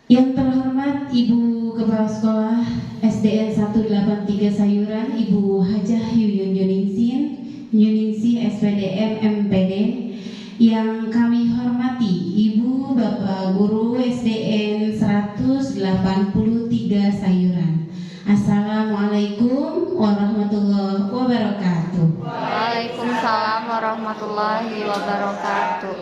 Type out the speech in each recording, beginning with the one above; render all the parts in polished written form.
Yang terhormat Ibu Kepala Sekolah SDN 183 Sayuran, Ibu Hajah Yuyun Yuningsi SPDM MPD. Yang kami hormati Ibu Bapak Guru SDN 183 Sayuran. Assalamualaikum warahmatullahi wabarakatuh. Waalaikumsalam warahmatullahi wabarakatuh.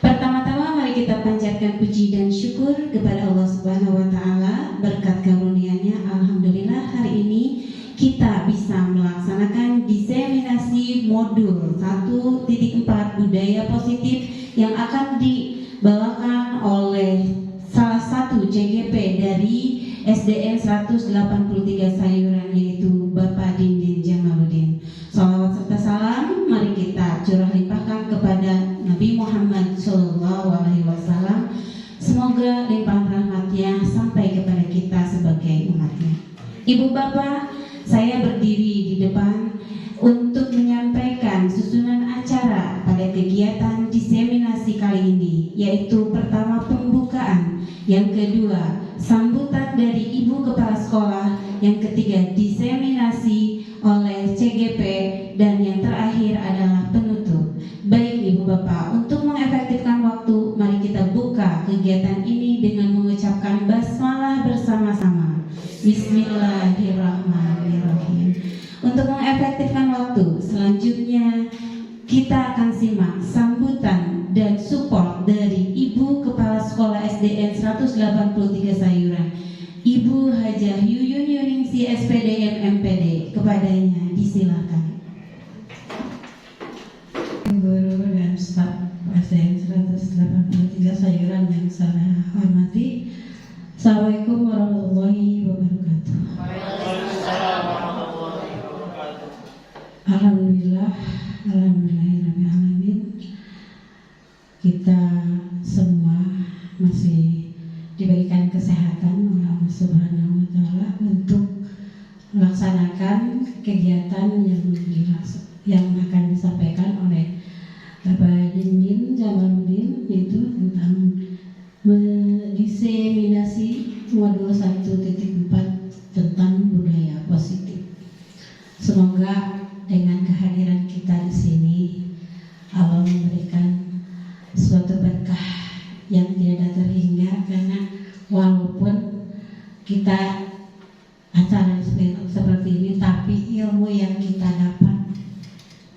Pertama-tama mari kita panjatkan puji dan syukur kepada Allah Subhanahu wa taala. Berkat karunia-Nya alhamdulillah hari ini kita bisa melaksanakan diseminasi modul 1.4 budaya positif yang akan dibawakan oleh salah satu CGP dari SDN 183 Sayuran, yaitu Bapak Dindin Jamaluddin. Salawat serta salam mari kita curah limpahkan kepada Nabi Muhammad SAW. Semoga limpahan rahmatnya sampai kepada kita sebagai umatnya. Ibu Bapak, saya berdiri di depan untuk menyampaikan susunan acara pada kegiatan diseminasi kali ini, yaitu pertama pembukaan, yang kedua sambutan dari Ibu Kepala Sekolah, yang ketiga diseminasi oleh CGP, dan yang terakhir adalah penutup. Baik Ibu Bapak, untuk mengefektifkan waktu, mari kita buka kegiatan ini dengan mengucapkan basmalah bersama-sama. Bismillahirrahmanirrahim. Untuk mengefektifkan waktu, selanjutnya kita akan simak sambutan dan support dari Ibu Kepala Sekolah SDN 183 Sayuran, Ibu Hajah Yuyun Yuningsi SPDM MPD. Kepadanya disilakan. Guru dan staf SDN 183 Sayuran yang saya hormati, Assalamualaikum warahmatullahi wabarakatuh. Alhamdulillahirrahmanirrahim. Kita semua masih diberikan kesehatan oleh Allah Subhanahu wa taala untuk melaksanakan kegiatan yang akan disampaikan oleh Bapak Dindin Jamaluddin, yaitu tentang diseminasi modul 1.4 tentang budaya positif. Semoga dengan kehadiran kita di sini Allah memberikan suatu berkah yang tidak terhingga, karena walaupun kita acara seperti ini, tapi ilmu yang kita dapat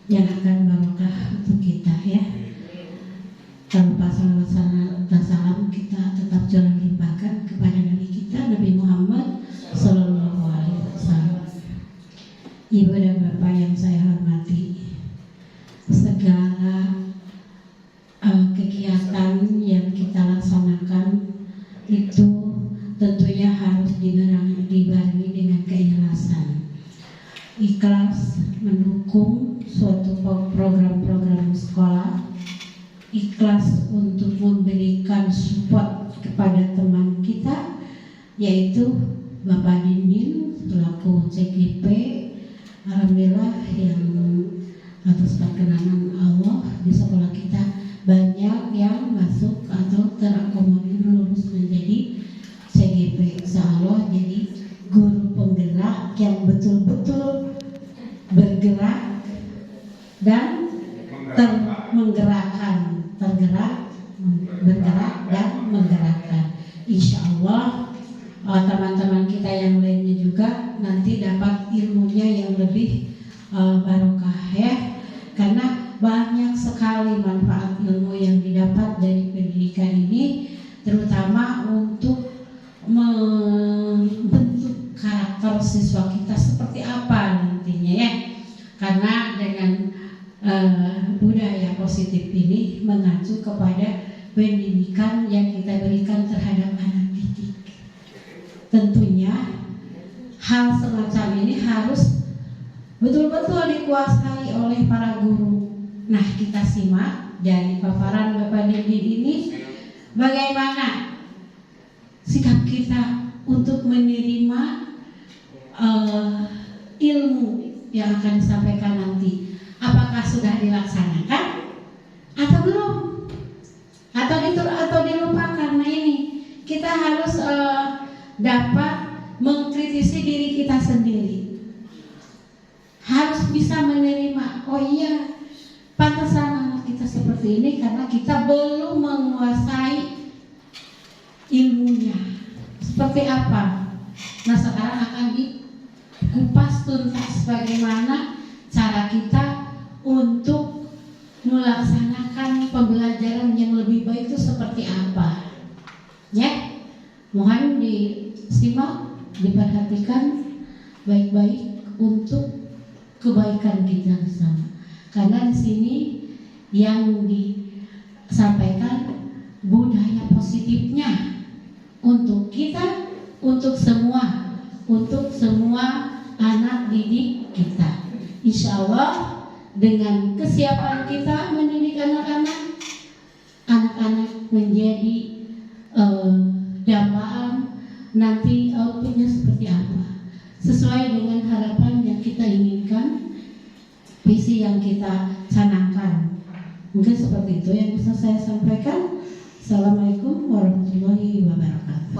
yang akan barokah untuk kita, ya. Tanpa salawat dan salam kita tetap curah limpahkan kepada Nabi kita, Nabi Muhammad SAW. Ibu dan Bapak yang saya hormati, segala kegiatan yang kita laksanakan itu tentunya harus dibarengi dengan keikhlasan. Ikhlas mendukung suatu program-program sekolah, ikhlas untuk memberikan support kepada teman kita, yaitu Bapak Dindin selaku CGP. Alhamdulillah yang atas perkenanan Allah di sekolah kita banyak yang masuk atau terakomodir lulus menjadi CGP. Insya Allah jadi guru penggerak yang betul-betul bergerak dan bergerak dan menggerakkan. Insya Allah teman-teman kita yang lainnya juga nanti dapat ilmunya yang lebih barokah, ya, karena banyak sekali manfaat ilmu yang didapat dari pendidikan ini, terutama untuk membentuk karakter siswa kita seperti apa nantinya, ya. karena dengan budaya positif ini mengacu kepada pendidikan yang kita berikan terhadap anak didik. Tentunya hal semacam ini harus betul-betul dikuasai oleh para guru. Nah, kita simak dari paparan Bapak Didin ini bagaimana sikap kita untuk menerima ilmu yang akan disampaikan nanti. Apakah sudah dilaksanakan atau belum? Atau dilupakan? Nah, ini kita harus dapat mengkritisi diri kita sendiri. Harus bisa menerima, oh iya, pantasan anak kita seperti ini karena kita belum menguasai ilmunya. Seperti apa? Nah, sekarang akan dikupas tuntas bagaimana cara kita untuk melaksanakan pembelajaran yang lebih baik itu seperti apa. Ya, mohon disimak, diperhatikan baik-baik untuk kebaikan kita bersama. Karena di sini yang disampaikan budaya positifnya untuk kita, untuk semua anak didik kita. Insya Allah dengan kesiapan kita mendidik anak-anak menjadi dambaan nanti outputnya seperti apa, sesuai dengan harapan yang kita inginkan, visi yang kita canangkan. Mungkin seperti itu yang bisa saya sampaikan. Assalamualaikum warahmatullahi wabarakatuh.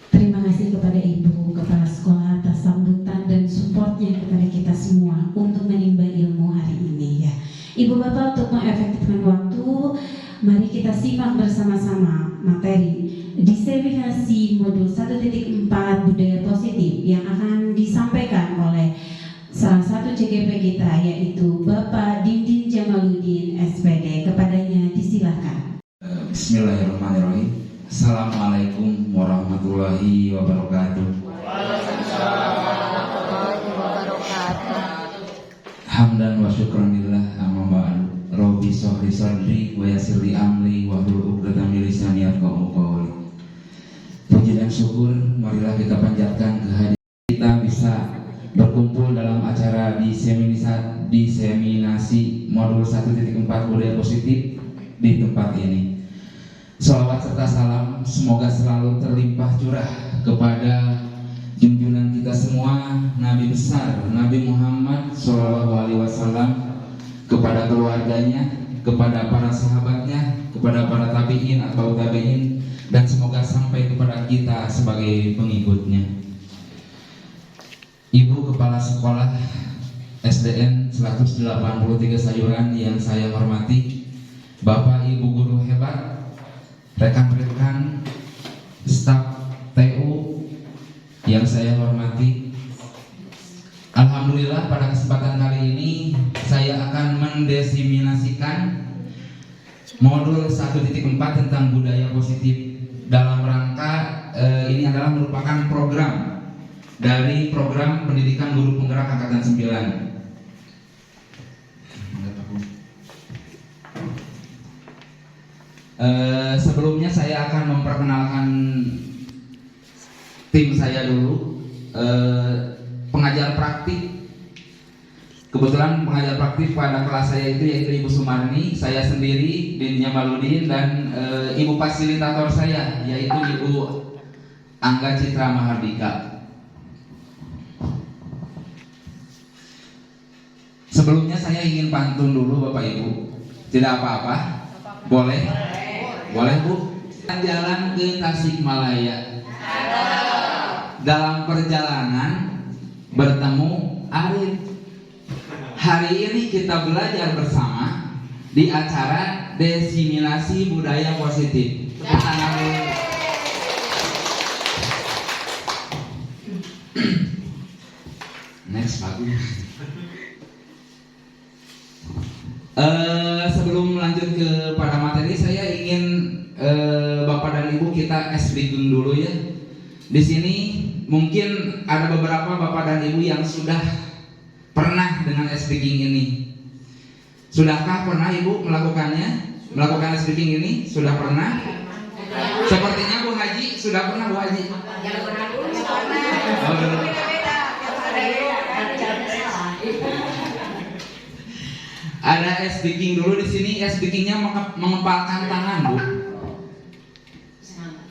Terima kasih kepada Ibu Kepala Sekolah atas sambutan dan supportnya kepada kita semua untuk menimba ilmu hari ini ya. Ibu Bapak, untuk mengefektifkan waktu, mari kita simak bersama-sama materi diseminasi modul 1.4 budaya positif yang akan disampaikan oleh salah satu CGP kita, yaitu Bapak Dindin Jamaluddin SPD. Kepadanya disilahkan. Bismillahirrahmanirrahim. Assalamualaikum warahmatullahi wabarakatuh. Hamdan wa syukran lillah, amma ba'du. Rabbi shrah sadri wa yassir li amri wahlul 'uqdatam min lisani yafqahu qawli. Puji dan syukur marilah kita panjatkan kehadiran kita bisa berkumpul dalam acara diseminasi modul 1.4 budaya positif di tempat ini. Salawat serta salam semoga selalu terlimpah curah kepada junjungan kita semua, Nabi besar Nabi Muhammad SAW, kepada keluarganya, kepada para sahabatnya, kepada para tabi'in atau tabi'in, dan semoga sampai kepada kita sebagai pengikutnya. Ibu Kepala Sekolah SDN 183 Sayuran yang saya hormati, Bapak Ibu guru hebat, rekan-rekan staf TU yang saya hormati. Alhamdulillah pada kesempatan kali ini saya akan mendeseminasikan modul 1.4 tentang budaya positif dalam rangka ini adalah merupakan program dari program pendidikan guru penggerak angkatan 9. Sebelumnya saya akan memperkenalkan tim saya dulu. Pengajar praktik, kebetulan pengajar praktik pada kelas saya itu yaitu Ibu Sumarni, saya sendiri Dindin Jamaluddin, dan Ibu fasilitator saya yaitu Ibu Angga Citra Mahardika. Sebelumnya saya ingin pantun dulu Bapak Ibu. Tidak apa-apa? Boleh? Boleh Bu? Jalan ke Tasikmalaya. Dalam perjalanan bertemu Arif. Hari ini kita belajar bersama di acara diseminasi budaya positif. Next Pak. Sebelum lanjut kepada materi, saya ingin Bapak Ibu kita SBG dulu ya. Di sini mungkin ada beberapa Bapak dan Ibu yang sudah pernah dengan SBG ini. Sudahkah pernah Ibu melakukannya? Melakukan SBG ini? Sudah pernah? Sepertinya Bu Haji sudah pernah, Bu Haji. Oh, ada SBG dulu di sini. SBG-nya mengepalkan tangan, Bu.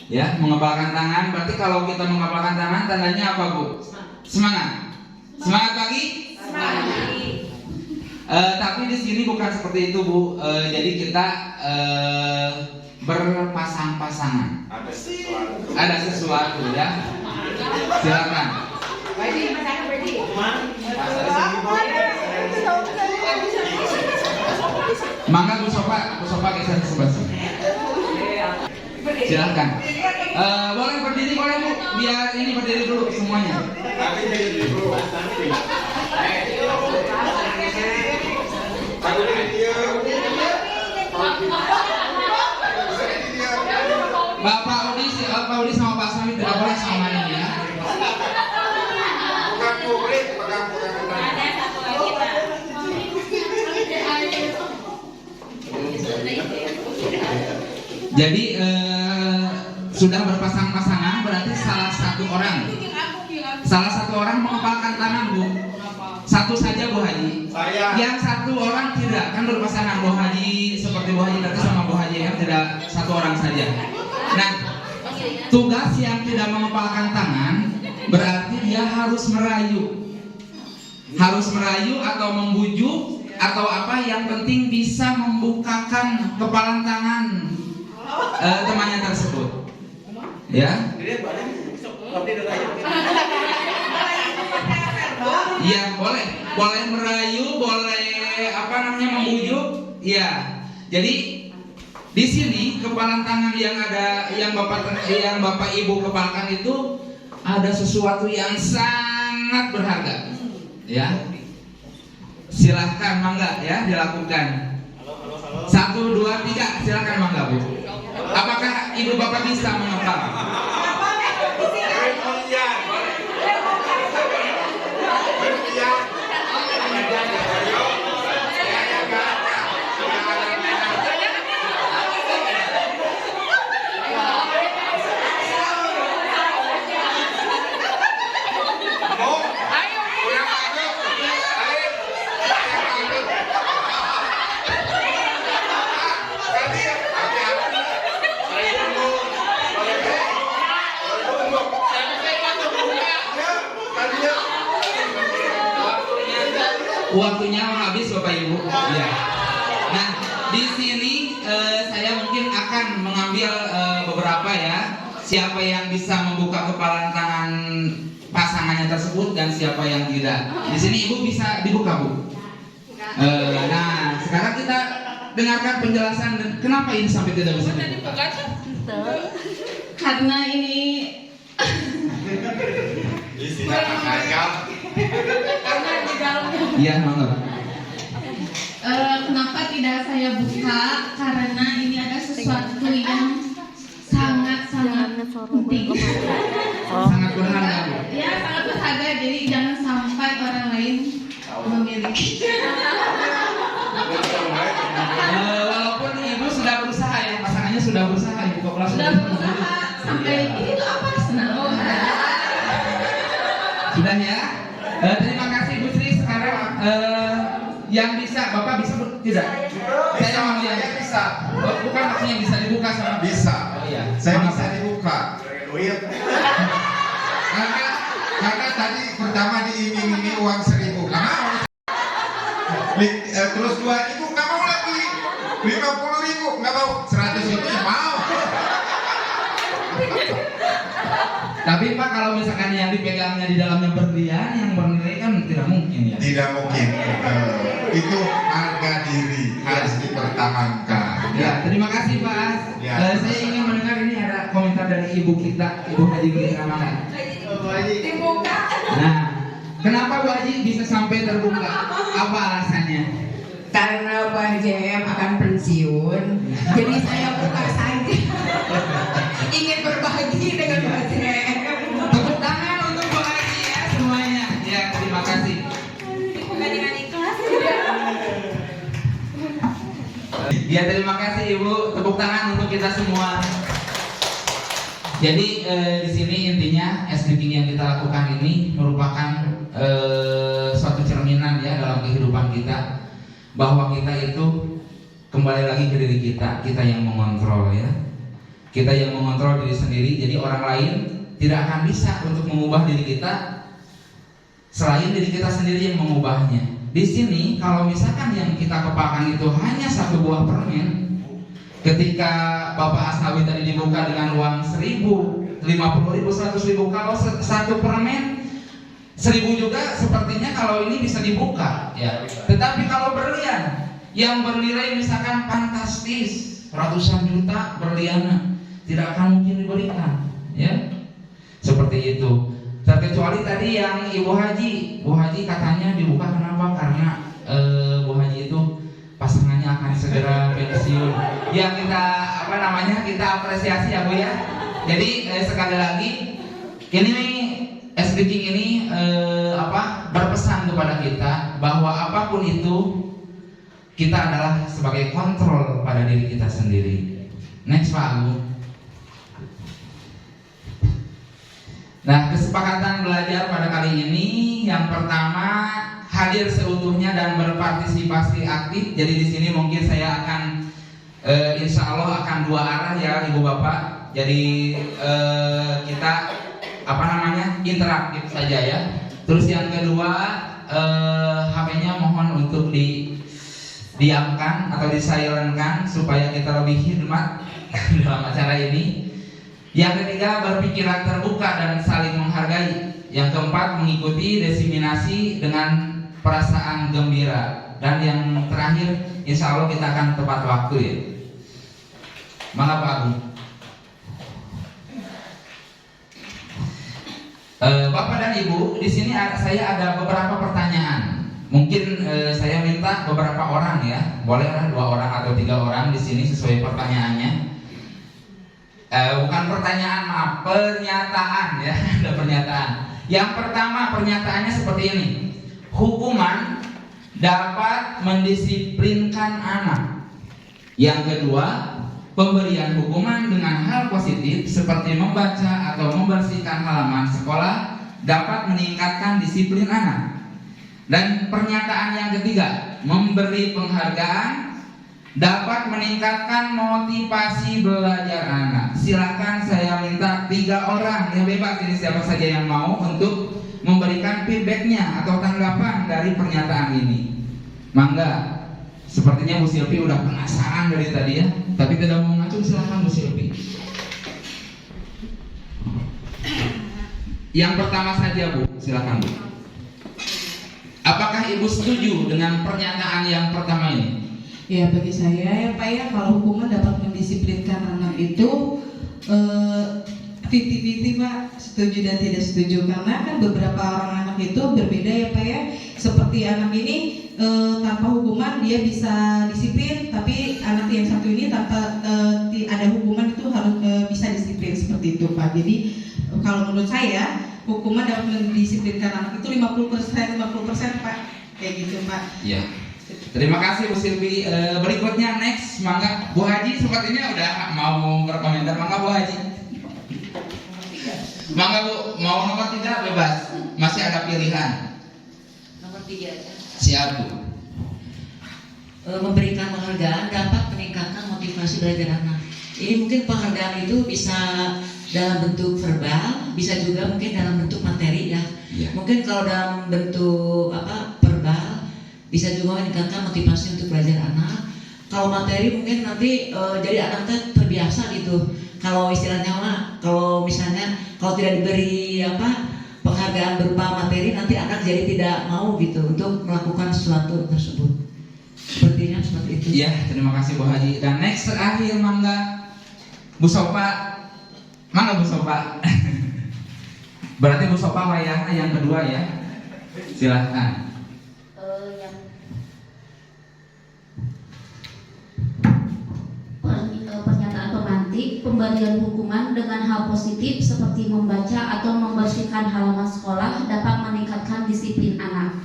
Ya, mengepalkan tangan. Berarti kalau kita mengepalkan tangan, tandanya apa, Bu? Semangat. Semangat pagi? Semangat. Tapi di sini bukan seperti itu, Bu. Jadi kita berpasang-pasangan. Ada sesuatu ya. Silakan. Mangga Bu Sofa geser ke sebelah sini. Silakan. Boleh berdiri, boleh Bu. Biar ini berdiri dulu semuanya. Bapak Udi sama Pak Sami tidak boleh sama ini ya. Jadi sudah berpasang-pasangan berarti salah satu orang mengepalkan tangan, Bu. Satu saja, Bu Haji. Yang satu orang tidak, kan berpasangan Bu Haji seperti Bu Haji tadi sama Bu Haji kan tidak satu orang saja. Nah, tugas yang tidak mengepalkan tangan berarti dia harus merayu atau membujuk atau apa, yang penting bisa membukakan kepalan tangan temannya tersebut. Ya. Iya, boleh merayu, boleh membujuk. Ya. Jadi di sini kepalan tangan yang Bapak Ibu kepalkan itu ada sesuatu yang sangat berharga. Ya. Silahkan mangga ya dilakukan. 1, 2, 3, silahkan mangga, Bu. Apakah Ibu Bapak bisa mengepal? Waktunya habis Bapak Ibu. Ya. Nah, di sini saya mungkin akan mengambil beberapa ya. Siapa yang bisa membuka kepalan tangan pasangannya tersebut dan siapa yang tidak. Di sini Ibu bisa dibuka, Bu. Nah, sekarang kita dengarkan penjelasan kenapa ini sampai tidak bisa dibuka. Karena ini Iya, mangga. kenapa tidak saya buka? Karena ini ada sesuatu yang sangat penting. Sangat berharga, Bu. Ya, sangat berharga. Jadi jangan sampai orang lain memiliki. Walaupun Ibu sudah berusaha ya, pasangannya sudah berusaha, Ibu kepala Sudah berusaha sampai ini tuh apa? Senang. Sudah ya. Terima kasih Bu Sri. Sekarang yang bisa, Bapak bisa tidak? Saya mau yang bisa. Bukan maksudnya bisa dibuka sama Bisa. Oh iya. Saya bisa dibuka. Karena tadi pertama diiming-imingi uang 1.000. Terus 2.000 nggak mau lagi. 50.000 nggak mau. 100 itu ya mau. Tapi Pak, kalau misalkan yang dipegangnya di dalamnya berlian, yang bernilai kan tidak mungkin ya. Tidak mungkin. Itu harga diri harus dipertahankan. Ya, terima kasih Pak. Ya. Saya ingin mendengar ini ada komentar dari Ibu kita, Ibu Haji Ramana. Nah, kenapa Bu Haji bisa sampai terbuka? Apa alasannya? Karena Pak JM akan pensiun, jadi saya buka saja. Ya, terima kasih Ibu. Tepuk tangan untuk kita semua. Jadi di sini intinya SDGing yang kita lakukan ini merupakan suatu cerminan ya dalam kehidupan kita, bahwa kita itu kembali lagi ke diri kita yang mengontrol ya. Kita yang mengontrol diri sendiri. Jadi orang lain tidak akan bisa untuk mengubah diri kita selain diri kita sendiri yang mengubahnya. Di sini kalau misalkan yang kita kepalkan itu hanya satu buah permen, ketika Bapak Asnawi tadi dibuka dengan uang 1.000, 50.000, 100.000, kalau satu permen 1.000 juga sepertinya kalau ini bisa dibuka ya. Tetapi kalau berlian yang bernilai misalkan fantastis, ratusan juta berlian, tidak akan mungkin diberikan ya. Seperti itu. Terkecuali tadi yang Bu Haji katanya dibuka, kenapa? Karena Bu Haji itu pasangannya akan segera pensiun. Ya kita apresiasi ya Bu ya. Jadi sekali lagi ini SDGing ini berpesan kepada kita bahwa apapun itu kita adalah sebagai kontrol pada diri kita sendiri. Next Pak Agung. Nah, kesepakatan belajar pada kali ini yang pertama hadir seutuhnya dan berpartisipasi aktif. Jadi di sini mungkin saya akan insya Allah akan dua arah ya Ibu Bapak. Jadi kita interaktif saja ya. Terus yang kedua HP-nya mohon untuk didiamkan atau disilentkan supaya kita lebih hikmat dalam acara ini. Yang ketiga berpikiran terbuka dan saling menghargai. Yang keempat mengikuti diseminasi dengan perasaan gembira. Dan yang terakhir insya Allah kita akan tepat waktu ya. Mangga Pak Agung. Bapak dan Ibu, di sini saya ada beberapa pertanyaan. Mungkin saya minta beberapa orang ya, bolehlah 2 orang atau 3 orang di sini sesuai pertanyaannya. Bukan pertanyaan, maaf, pernyataan ya, ada pernyataan. Yang pertama pernyataannya seperti ini. Hukuman dapat mendisiplinkan anak. Yang kedua, pemberian hukuman dengan hal positif seperti membaca atau membersihkan halaman sekolah dapat meningkatkan disiplin anak. Dan pernyataan yang ketiga, memberi penghargaan dapat meningkatkan motivasi belajar anak. Silakan saya minta 3 orang ya, bebas ini siapa saja yang mau untuk memberikan feedbacknya atau tanggapan dari pernyataan ini. Mangga. Sepertinya Bu Silvi udah penasaran dari tadi ya, tapi tidak mau ngacung. Silakan Bu Silvi. Yang pertama saja Bu, silakan Bu. Apakah Ibu setuju dengan pernyataan yang pertama ini? Ya, bagi saya ya Pak ya, kalau hukuman dapat mendisiplinkan anak itu 50-50 Pak, setuju dan tidak setuju. Karena kan beberapa orang anak itu berbeda ya Pak ya. Seperti anak ini tanpa hukuman dia bisa disiplin, tapi anak yang satu ini tanpa ada hukuman itu harus bisa disiplin, seperti itu Pak. Jadi kalau menurut saya hukuman dapat mendisiplinkan anak itu 50% Pak, kayak gitu Pak. Iya. Terima kasih Bu Silvi. Berikutnya next, mangga Bu Haji. Sepertinya udah mau berkomentar. Mangga Bu Haji. Mangga Bu, mau nomor 3 bebas. Masih ada pilihan. Nomor 3 aja. Siap Bu. Memberikan penghargaan dapat meningkatkan motivasi belajar anak. Ini mungkin penghargaan itu bisa dalam bentuk verbal, bisa juga mungkin dalam bentuk materi ya. Yeah. Mungkin kalau dalam bentuk verbal bisa juga meningkatkan motivasi untuk belajar anak. Kalau materi mungkin nanti jadi anaknya terbiasa gitu. Kalau istilahnya mah, kalau misalnya kalau tidak diberi penghargaan berupa materi, nanti anak jadi tidak mau gitu untuk melakukan sesuatu tersebut. Sepertinya seperti itu. Iya, terima kasih Bu Haji. Dan next terakhir mangga Bu Sopa. Mangga Bu Sopa. Berarti Bu Sopa wayahnya yang kedua ya. Silahkan. Pernyataan pemantik, pemberian hukuman dengan hal positif seperti membaca atau membersihkan halaman sekolah dapat meningkatkan disiplin anak.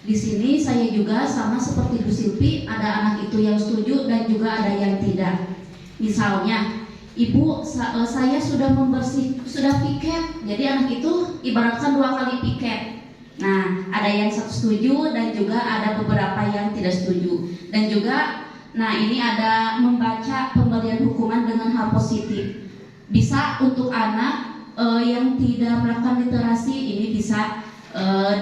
Di sini saya juga sama seperti Bu Silvi, ada anak itu yang setuju dan juga ada yang tidak. Misalnya, Ibu, saya sudah piket, jadi anak itu ibaratkan 2 kali piket. Nah, ada yang setuju dan juga ada beberapa yang tidak setuju. Dan juga, nah ini ada membaca pemberian hukuman dengan hal positif. Bisa untuk anak yang tidak melakukan literasi, ini bisa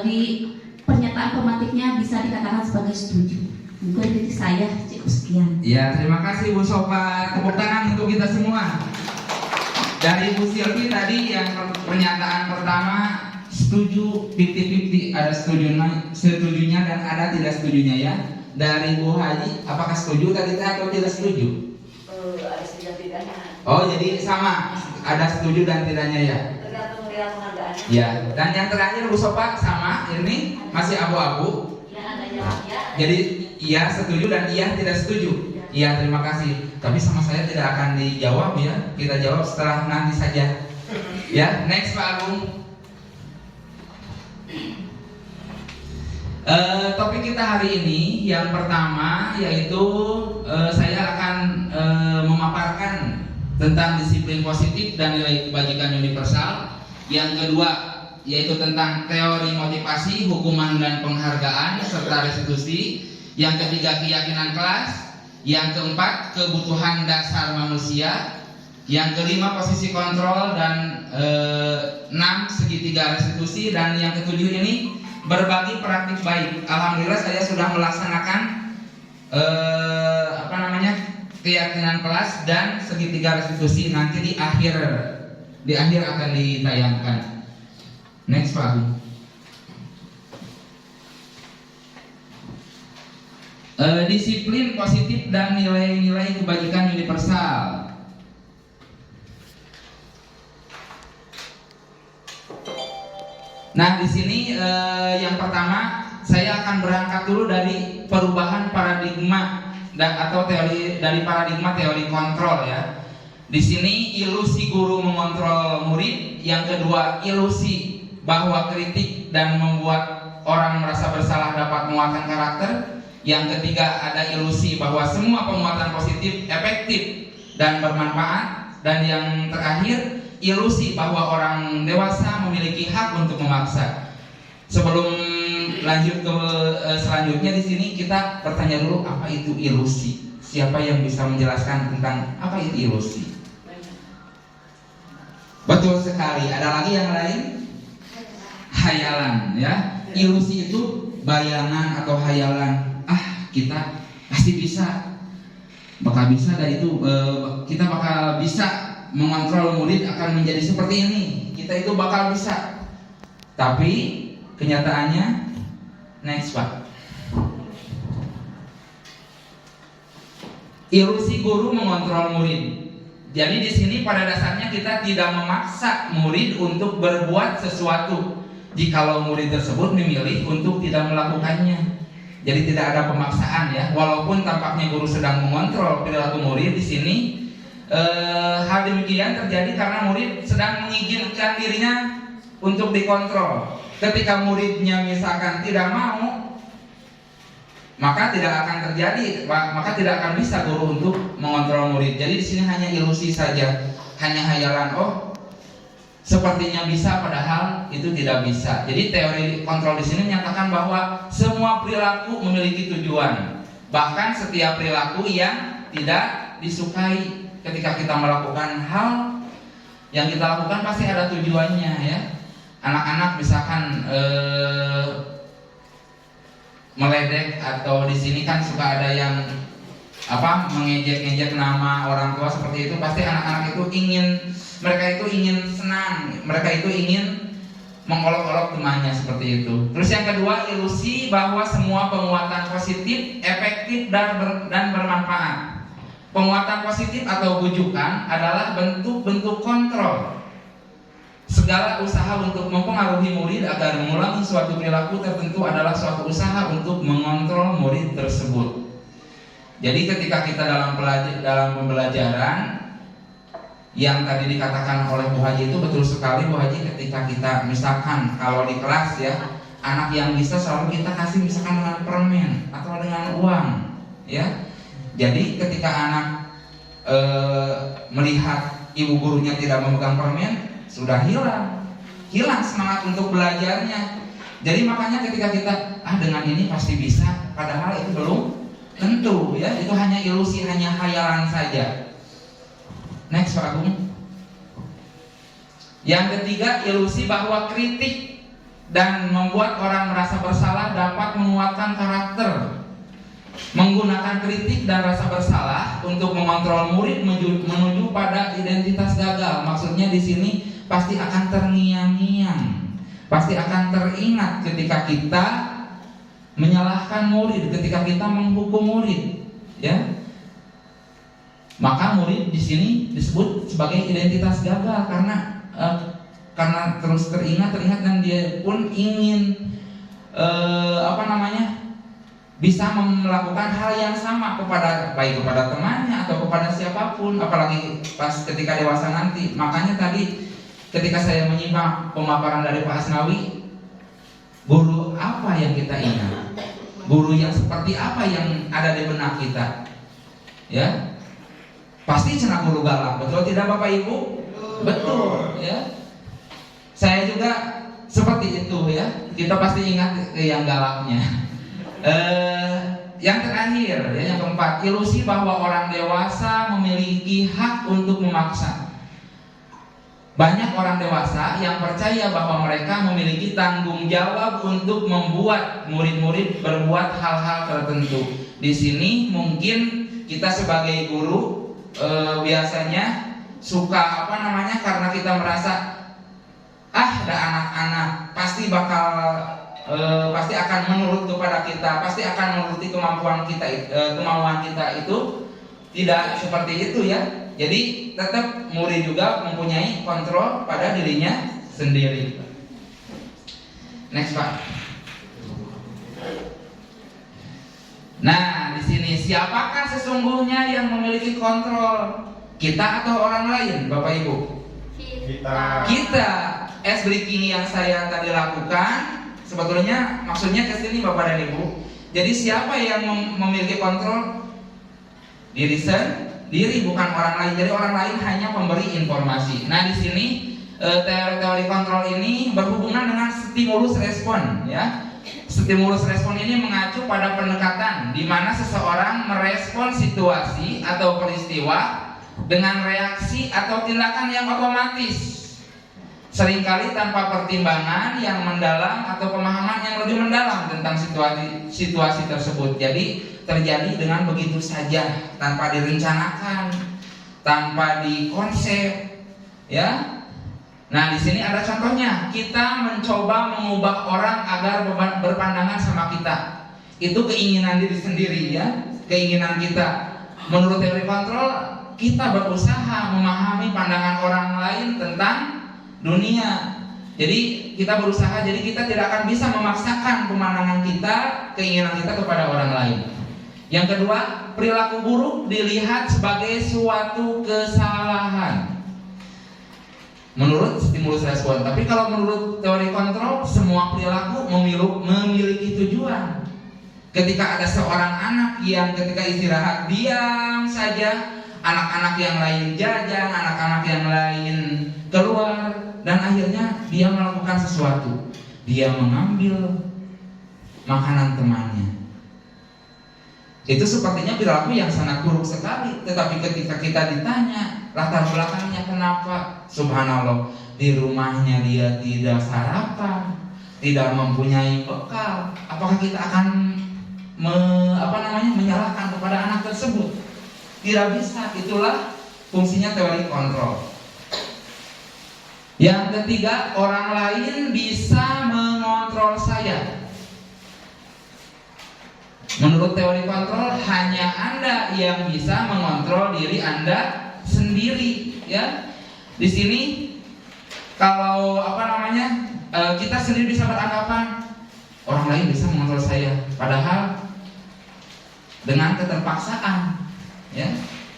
di pernyataan pematiknya bisa dikatakan sebagai setuju. Mungkin dari saya cukup sekian. Ya, terima kasih Bu Sofa. Tepuk tangan untuk kita semua. Dari Bu Silvi tadi yang pernyataan pertama setuju 50-50, ada setujunya dan ada tidak setujunya ya. Dari Bu Haji, apakah setuju tadi atau tidak setuju? Ada tidak-tidaknya. Oh, jadi sama, ada setuju dan tidaknya ya. Tergantung nilai penghargaannya. Ya, dan yang terakhir Bu Sofa sama, ini masih abu-abu. Jadi iya setuju dan iya tidak setuju. Iya, terima kasih. Tapi sama saya tidak akan dijawab ya. Kita jawab setelah nanti saja. Ya, next Pak Agung. Topik kita hari ini yang pertama yaitu saya akan memaparkan tentang disiplin positif dan nilai kebajikan universal. Yang kedua yaitu tentang teori motivasi, hukuman dan penghargaan serta restitusi. Yang ketiga keyakinan kelas. Yang keempat kebutuhan dasar manusia. Yang kelima posisi kontrol dan 6 segitiga restitusi. Dan yang ketujuh ini berbagi praktik baik. Alhamdulillah saya sudah melaksanakan keyakinan kelas dan segitiga restitusi. Nanti di akhir akan ditayangkan. Next Pak Agung. Disiplin positif dan nilai-nilai kebajikan universal. Nah, di sini yang pertama saya akan berangkat dulu dari perubahan paradigma atau teori kontrol ya. Di sini ilusi guru mengontrol murid, yang kedua ilusi bahwa kritik dan membuat orang merasa bersalah dapat menguatkan karakter, yang ketiga ada ilusi bahwa semua penguatan positif efektif dan bermanfaat, dan yang terakhir ilusi bahwa orang dewasa memiliki hak untuk memaksa. Sebelum lanjut ke selanjutnya, di sini kita bertanya dulu apa itu ilusi. Siapa yang bisa menjelaskan tentang apa itu ilusi? Betul sekali. Ada lagi yang lain? Hayalan ya. Ilusi itu bayangan atau hayalan. Kita pasti bisa. Bakal bisa, dan itu kita bakal bisa mengontrol murid akan menjadi seperti ini. Kita itu bakal bisa. Tapi kenyataannya, next Pak. Ilusi guru mengontrol murid. Jadi di sini pada dasarnya kita tidak memaksa murid untuk berbuat sesuatu jikalau murid tersebut memilih untuk tidak melakukannya. Jadi tidak ada pemaksaan ya. Walaupun tampaknya guru sedang mengontrol perilaku murid, di sini hal demikian terjadi karena murid sedang mengizinkan dirinya untuk dikontrol. Ketika muridnya misalkan tidak mau, maka tidak akan terjadi, maka tidak akan bisa guru untuk mengontrol murid. Jadi di sini hanya ilusi saja, hanya hayalan. Oh, sepertinya bisa, padahal itu tidak bisa. Jadi teori kontrol di sini menyatakan bahwa semua perilaku memiliki tujuan. Bahkan setiap perilaku yang tidak disukai, ketika kita melakukan hal yang kita lakukan pasti ada tujuannya ya. Anak-anak misalkan meledek, atau di sini kan suka ada yang mengejek-ngejek nama orang tua seperti itu, pasti anak-anak itu mereka itu ingin senang, mereka itu ingin mengolok-olok temannya seperti itu. Terus yang kedua, ilusi bahwa semua penguatan positif efektif dan bermanfaat. Penguatan positif atau bujukan adalah bentuk-bentuk kontrol. Segala usaha untuk mempengaruhi murid agar mengulangi suatu perilaku tertentu adalah suatu usaha untuk mengontrol murid tersebut. Jadi ketika kita dalam pembelajaran, yang tadi dikatakan oleh Bu Haji itu betul sekali Bu Haji. Ketika kita misalkan kalau di kelas ya, anak yang bisa selalu kita kasih misalkan dengan permen atau dengan uang, ya. Jadi ketika anak melihat ibu gurunya tidak memegang permen, sudah hilang semangat untuk belajarnya. Jadi makanya ketika kita dengan ini pasti bisa, padahal itu belum tentu, ya. Itu hanya ilusi, hanya khayalan saja. Next Pak Agung. Yang ketiga, ilusi bahwa kritik dan membuat orang merasa bersalah dapat menguatkan karakter. Menggunakan kritik dan rasa bersalah untuk mengontrol murid menuju pada identitas gagal. Maksudnya di sini pasti akan terngiang-ngiang, pasti akan teringat ketika kita menyalahkan murid, ketika kita menghukum murid, ya. Maka murid di sini disebut sebagai identitas gagal karena terus teringat dan dia pun ingin bisa melakukan hal yang sama baik kepada temannya atau kepada siapapun, apalagi pas ketika dewasa nanti. Makanya tadi ketika saya menyimak pemaparan dari Pak Asnawi, guru apa yang kita ingat, guru yang seperti apa yang ada di benak kita, ya. Pasti cenah guru galak, betul tidak Bapak Ibu? Betul, ya. Saya juga seperti itu, ya. Kita pasti ingat yang galaknya. Yang terakhir, ya, yang keempat, ilusi bahwa orang dewasa memiliki hak untuk memaksa. Banyak orang dewasa yang percaya bahwa mereka memiliki tanggung jawab untuk membuat murid-murid berbuat hal-hal tertentu. Di sini mungkin kita sebagai guru biasanya suka karena kita merasa ada anak-anak pasti akan menurut kepada kita, pasti akan menuruti kemauan kita itu tidak seperti itu, ya. Jadi tetap murid juga mempunyai kontrol pada dirinya sendiri. Next Pak. Nah, di sini siapakah sesungguhnya yang memiliki kontrol? Kita atau orang lain, Bapak Ibu? Kita. Breaking yang saya tadi lakukan sebetulnya maksudnya ke sini Bapak dan Ibu. Jadi siapa yang memiliki kontrol? Diri sendiri, bukan orang lain. Jadi orang lain hanya pemberi informasi. Nah, di sini teori kontrol ini berhubungan dengan stimulus respon, ya. Stimulus respon ini mengacu pada pendekatan di mana seseorang merespon situasi atau peristiwa dengan reaksi atau tindakan yang otomatis, seringkali tanpa pertimbangan yang mendalam atau pemahaman yang lebih mendalam tentang situasi tersebut. Jadi terjadi dengan begitu saja, tanpa direncanakan, tanpa dikonsep, ya. Nah, di sini ada contohnya. Kita mencoba mengubah orang agar berpandangan sama kita. Itu keinginan diri sendiri, ya, keinginan kita. Menurut teori kontrol, kita berusaha memahami pandangan orang lain tentang dunia. Jadi kita berusaha, jadi kita tidak akan bisa memaksakan pemandangan kita, keinginan kita kepada orang lain. Yang kedua, perilaku buruk dilihat sebagai suatu kesalahan menurut stimulus respon. Tapi kalau menurut teori kontrol, semua perilaku memiliki tujuan. Ketika ada seorang anak yang ketika istirahat diam saja, anak-anak yang lain jajan, anak-anak yang lain keluar, dan akhirnya dia melakukan sesuatu. Dia mengambil makanan temannya. Itu sepertinya perilaku yang sangat buruk sekali. Tetapi ketika kita ditanya latar belakangnya kenapa, subhanallah, di rumahnya dia tidak sarapan, tidak mempunyai bekal, apakah kita akan menyalahkan kepada anak tersebut? Tidak bisa. Itulah fungsinya teori kontrol. Yang ketiga, orang lain bisa mengontrol saya. Menurut teori kontrol, hanya Anda yang bisa mengontrol diri Anda sendiri, ya. Di sini kalau kita sendiri bisa beranggapan orang lain bisa mengontrol saya, padahal dengan keterpaksaan, ya.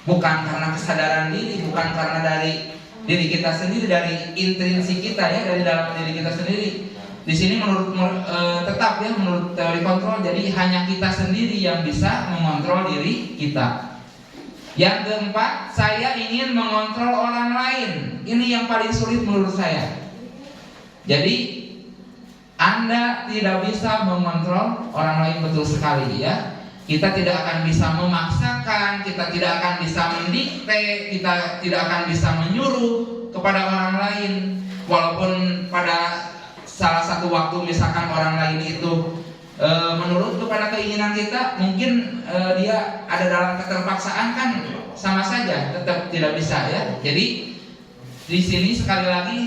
Bukan karena kesadaran diri, bukan karena dari diri kita sendiri, dari intrinsik kita, ya, dari dalam diri kita sendiri. di sini tetap ya menurut teori kontrol, jadi hanya kita sendiri yang bisa mengontrol diri kita. Yang keempat, saya ingin mengontrol orang lain. Ini yang paling sulit menurut saya. Jadi Anda tidak bisa mengontrol orang lain, betul sekali ya. Kita tidak akan bisa memaksakan, kita tidak akan bisa mendikte, kita tidak akan bisa menyuruh kepada orang lain. Walaupun pada salah satu waktu misalkan orang lain itu menurut kepada keinginan kita, mungkin dia ada dalam keterpaksaan, kan sama saja tetap tidak bisa ya. Jadi di sini sekali lagi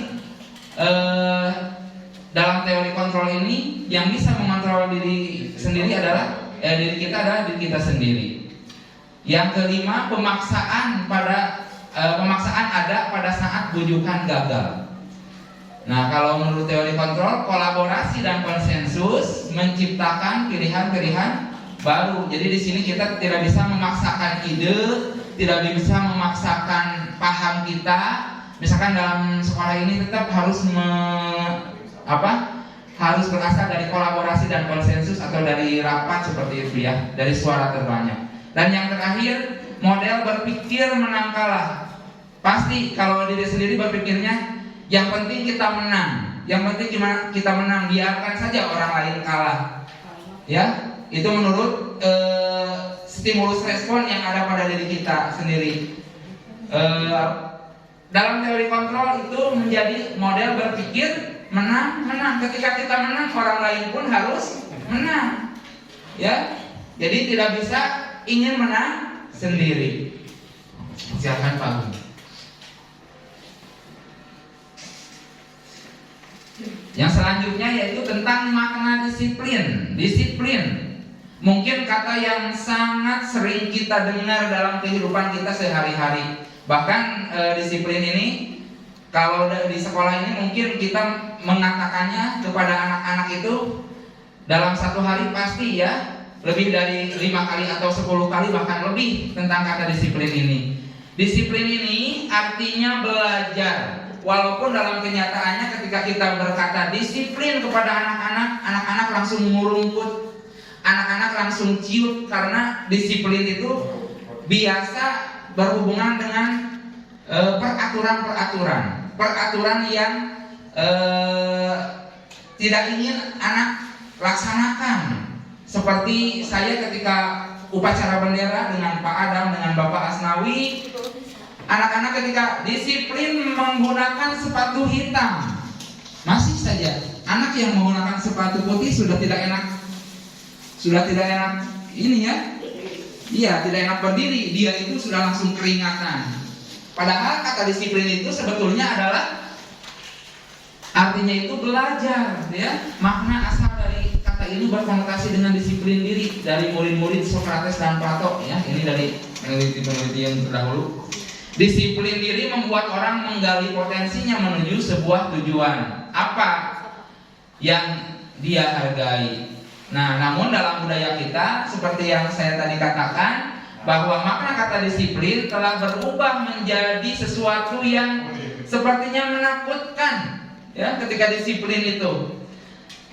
dalam teori kontrol ini yang bisa mengontrol diri sendiri adalah diri kita adalah diri kita sendiri. Yang kelima, pemaksaan ada pada saat bujukan gagal. Nah, kalau menurut teori kontrol, kolaborasi dan konsensus menciptakan pilihan-pilihan baru. Jadi di sini kita tidak bisa memaksakan ide, tidak bisa memaksakan paham kita. Misalkan dalam sekolah ini tetap harus harus berasal dari kolaborasi dan konsensus atau dari rapat seperti itu ya, dari suara terbanyak. Dan yang terakhir, model berpikir menang kalah. Pasti kalau diri sendiri berpikirnya yang penting kita menang, yang penting kita menang, biarkan saja orang lain kalah. Ya, itu menurut stimulus respon yang ada pada diri kita sendiri. Dalam teori kontrol itu menjadi model berpikir menang. Ketika kita menang, orang lain pun harus menang. Ya, jadi tidak bisa ingin menang sendiri. Silakan Pak. Yang selanjutnya yaitu tentang makna disiplin. Disiplin mungkin kata yang sangat sering kita dengar dalam kehidupan kita sehari-hari. Bahkan disiplin ini kalau di sekolah ini mungkin kita mengatakannya kepada anak-anak itu dalam satu hari pasti ya lebih dari 5 kali atau 10 kali bahkan lebih tentang kata disiplin ini. Disiplin ini artinya belajar. Walaupun dalam kenyataannya ketika kita berkata disiplin kepada anak-anak langsung murungkut, anak-anak langsung ciut, karena disiplin itu biasa berhubungan dengan peraturan yang tidak ingin anak laksanakan. Seperti saya ketika upacara bendera dengan Pak Adam, dengan Bapak Asnawi, anak-anak ketika disiplin menggunakan sepatu hitam, masih saja anak yang menggunakan sepatu putih sudah tidak enak ini ya. Iya, tidak enak berdiri, dia itu sudah langsung keringatan. Padahal kata disiplin itu sebetulnya adalah artinya itu belajar ya. Makna asal dari kata ini berkonotasi dengan disiplin diri dari murid-murid Sokrates dan Plato ya. Ini dari peneliti-peneliti yang terdahulu. Disiplin diri membuat orang menggali potensinya menuju sebuah tujuan apa yang dia hargai. Nah, namun dalam budaya kita seperti yang saya tadi katakan, bahwa makna kata disiplin telah berubah menjadi sesuatu yang sepertinya menakutkan ya ketika disiplin itu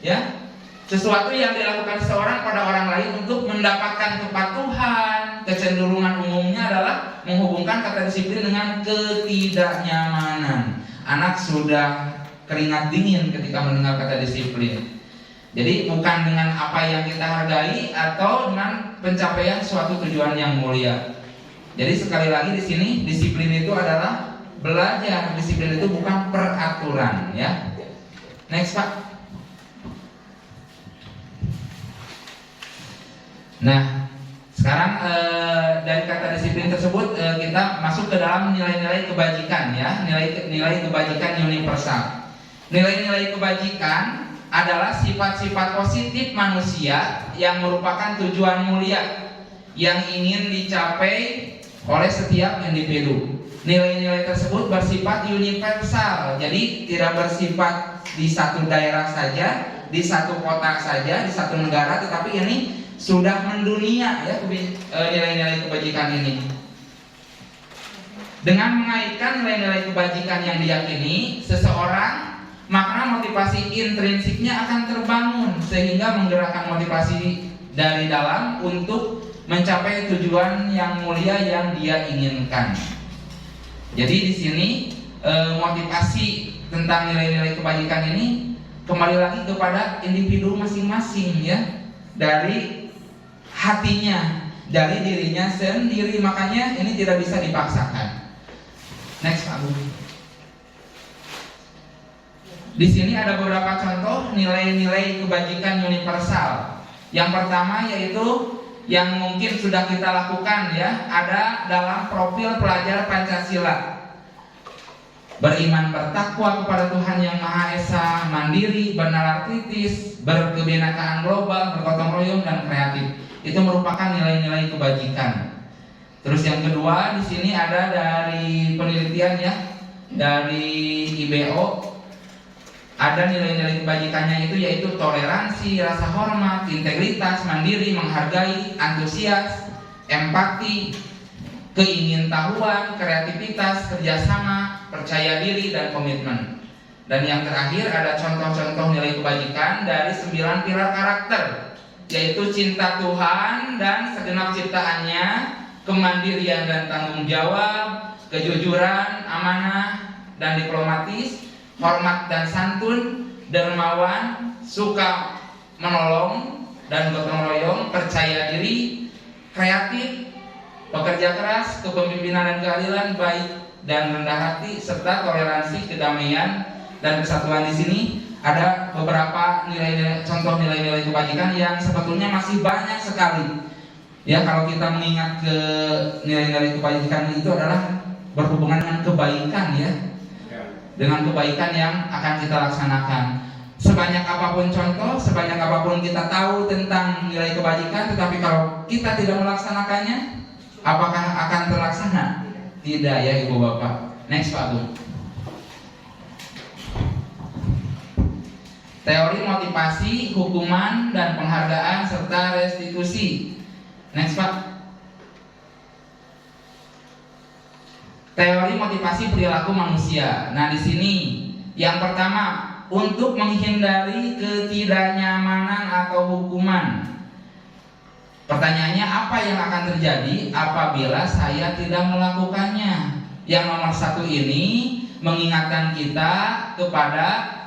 ya, sesuatu yang dilakukan seorang pada orang lain untuk mendapatkan kepatuhan. Kecenderungan umumnya adalah menghubungkan kata disiplin dengan ketidaknyamanan. Anak sudah keringat dingin ketika mendengar kata disiplin. Jadi bukan dengan apa yang kita hargai atau dengan pencapaian suatu tujuan yang mulia. Jadi sekali lagi di sini disiplin itu adalah belajar. Disiplin itu bukan peraturan ya. Next Pak. Nah, sekarang dari kata disiplin tersebut kita masuk ke dalam nilai-nilai kebajikan ya, nilai kebajikan universal. Nilai-nilai kebajikan adalah sifat-sifat positif manusia yang merupakan tujuan mulia yang ingin dicapai oleh setiap individu. Nilai-nilai tersebut bersifat universal, jadi tidak bersifat di satu daerah saja, di satu kota saja, di satu negara, tetapi ini sudah mendunia ya nilai-nilai kebajikan ini. Dengan mengaitkan nilai-nilai kebajikan yang diyakini, seseorang maka motivasi intrinsiknya akan terbangun sehingga menggerakkan motivasi dari dalam untuk mencapai tujuan yang mulia yang dia inginkan. Jadi di sini motivasi tentang nilai-nilai kebajikan ini kembali lagi kepada individu masing-masing ya, dari hatinya, dari dirinya sendiri. Makanya ini tidak bisa dipaksakan. Next Pak Budi. Di sini ada beberapa contoh nilai-nilai kebajikan universal. Yang pertama yaitu yang mungkin sudah kita lakukan ya, ada dalam profil pelajar Pancasila. Beriman bertakwa kepada Tuhan Yang Maha Esa, mandiri, bernalar kritis, berkebinekaan global, bergotong royong dan kreatif. Itu merupakan nilai-nilai kebajikan. Terus yang kedua di sini ada dari penelitian ya, dari IBO. Ada nilai-nilai kebajikannya itu yaitu toleransi, rasa hormat, integritas, mandiri, menghargai, antusias, empati, keingintahuan, kreativitas, kerjasama, percaya diri, dan komitmen. Dan yang terakhir ada contoh-contoh nilai kebajikan dari 9 pilar karakter, yaitu cinta Tuhan dan segenap ciptaannya, kemandirian dan tanggung jawab, kejujuran, amanah, dan diplomatis, hormat dan santun, dermawan, suka menolong dan gotong royong, percaya diri, kreatif, pekerja keras, kepemimpinan dan keadilan, baik dan rendah hati, serta toleransi, kedamaian dan kesatuan. Di sini ada beberapa nilai-nilai, contoh nilai-nilai kebajikan yang sebetulnya masih banyak sekali. Ya, kalau kita mengingat ke nilai-nilai kebajikan itu adalah berhubungan dengan kebaikan ya. Dengan kebaikan yang akan kita laksanakan. Sebanyak apapun contoh, sebanyak apapun kita tahu tentang nilai kebajikan, tetapi kalau kita tidak melaksanakannya, apakah akan terlaksana? Tidak ya Ibu Bapak. Next Pak Gung. Teori motivasi, hukuman, dan penghargaan serta restitusi. Next Pak. Teori motivasi perilaku manusia. Nah, di sini yang pertama, untuk menghindari ketidaknyamanan atau hukuman. Pertanyaannya, apa yang akan terjadi apabila saya tidak melakukannya? Yang nomor 1 ini mengingatkan kita kepada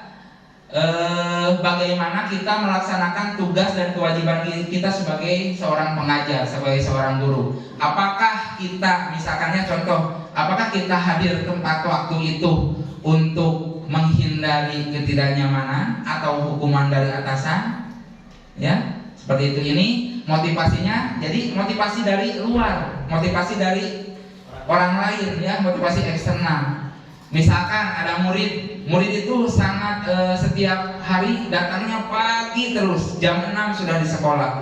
bagaimana kita melaksanakan tugas dan kewajiban kita sebagai seorang pengajar, sebagai seorang guru. Apakah kita, misalkannya contoh, apakah kita hadir tempat waktu itu untuk menghindari ketidaknyamanan atau hukuman dari atasan? Ya, seperti itu. Ini motivasinya, jadi motivasi dari luar, motivasi dari orang lain ya, motivasi eksternal. Misalkan ada murid itu sangat setiap hari datangnya pagi terus, jam 6 sudah di sekolah.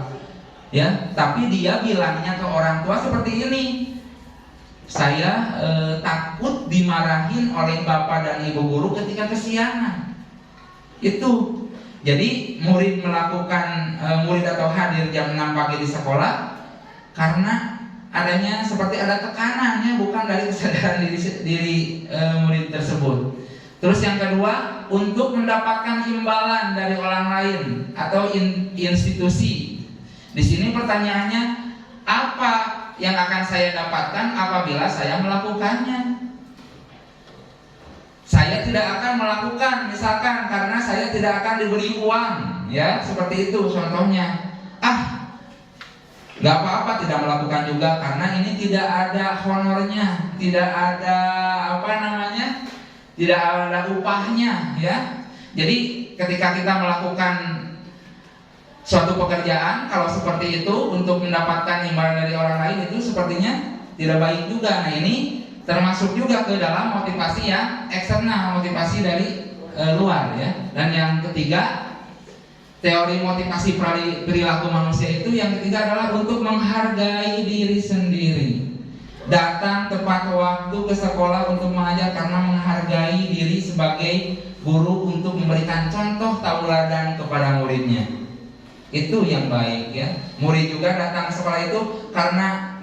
Ya, tapi dia bilangnya ke orang tua seperti ini. Saya takut dimarahin oleh bapak dan ibu guru ketika kesiangan. Itu. Jadi murid melakukan murid atau hadir jam 6 pagi di sekolah karena adanya seperti ada tekanannya, bukan dari kesadaran diri murid tersebut. Terus yang kedua, untuk mendapatkan imbalan dari orang lain atau institusi. Di sini pertanyaannya, apa yang akan saya dapatkan apabila saya melakukannya? Saya tidak akan melakukan, misalkan karena saya tidak akan diberi uang, ya seperti itu contohnya. Gak apa-apa tidak melakukan juga karena ini tidak ada honornya, tidak ada tidak ada upahnya, ya. Jadi ketika kita melakukan suatu pekerjaan, kalau seperti itu untuk mendapatkan imbalan dari orang lain, itu sepertinya tidak baik juga. Nah, ini termasuk juga ke dalam motivasi yang eksternal, motivasi dari luar, ya. Dan yang ketiga, teori motivasi perilaku manusia itu yang ketiga adalah untuk menghargai diri sendiri. Datang tepat waktu ke sekolah untuk mengajar karena menghargai diri sebagai guru untuk memberikan contoh tauladan kepada muridnya. Itu yang baik, ya. Murid juga datang ke sekolah itu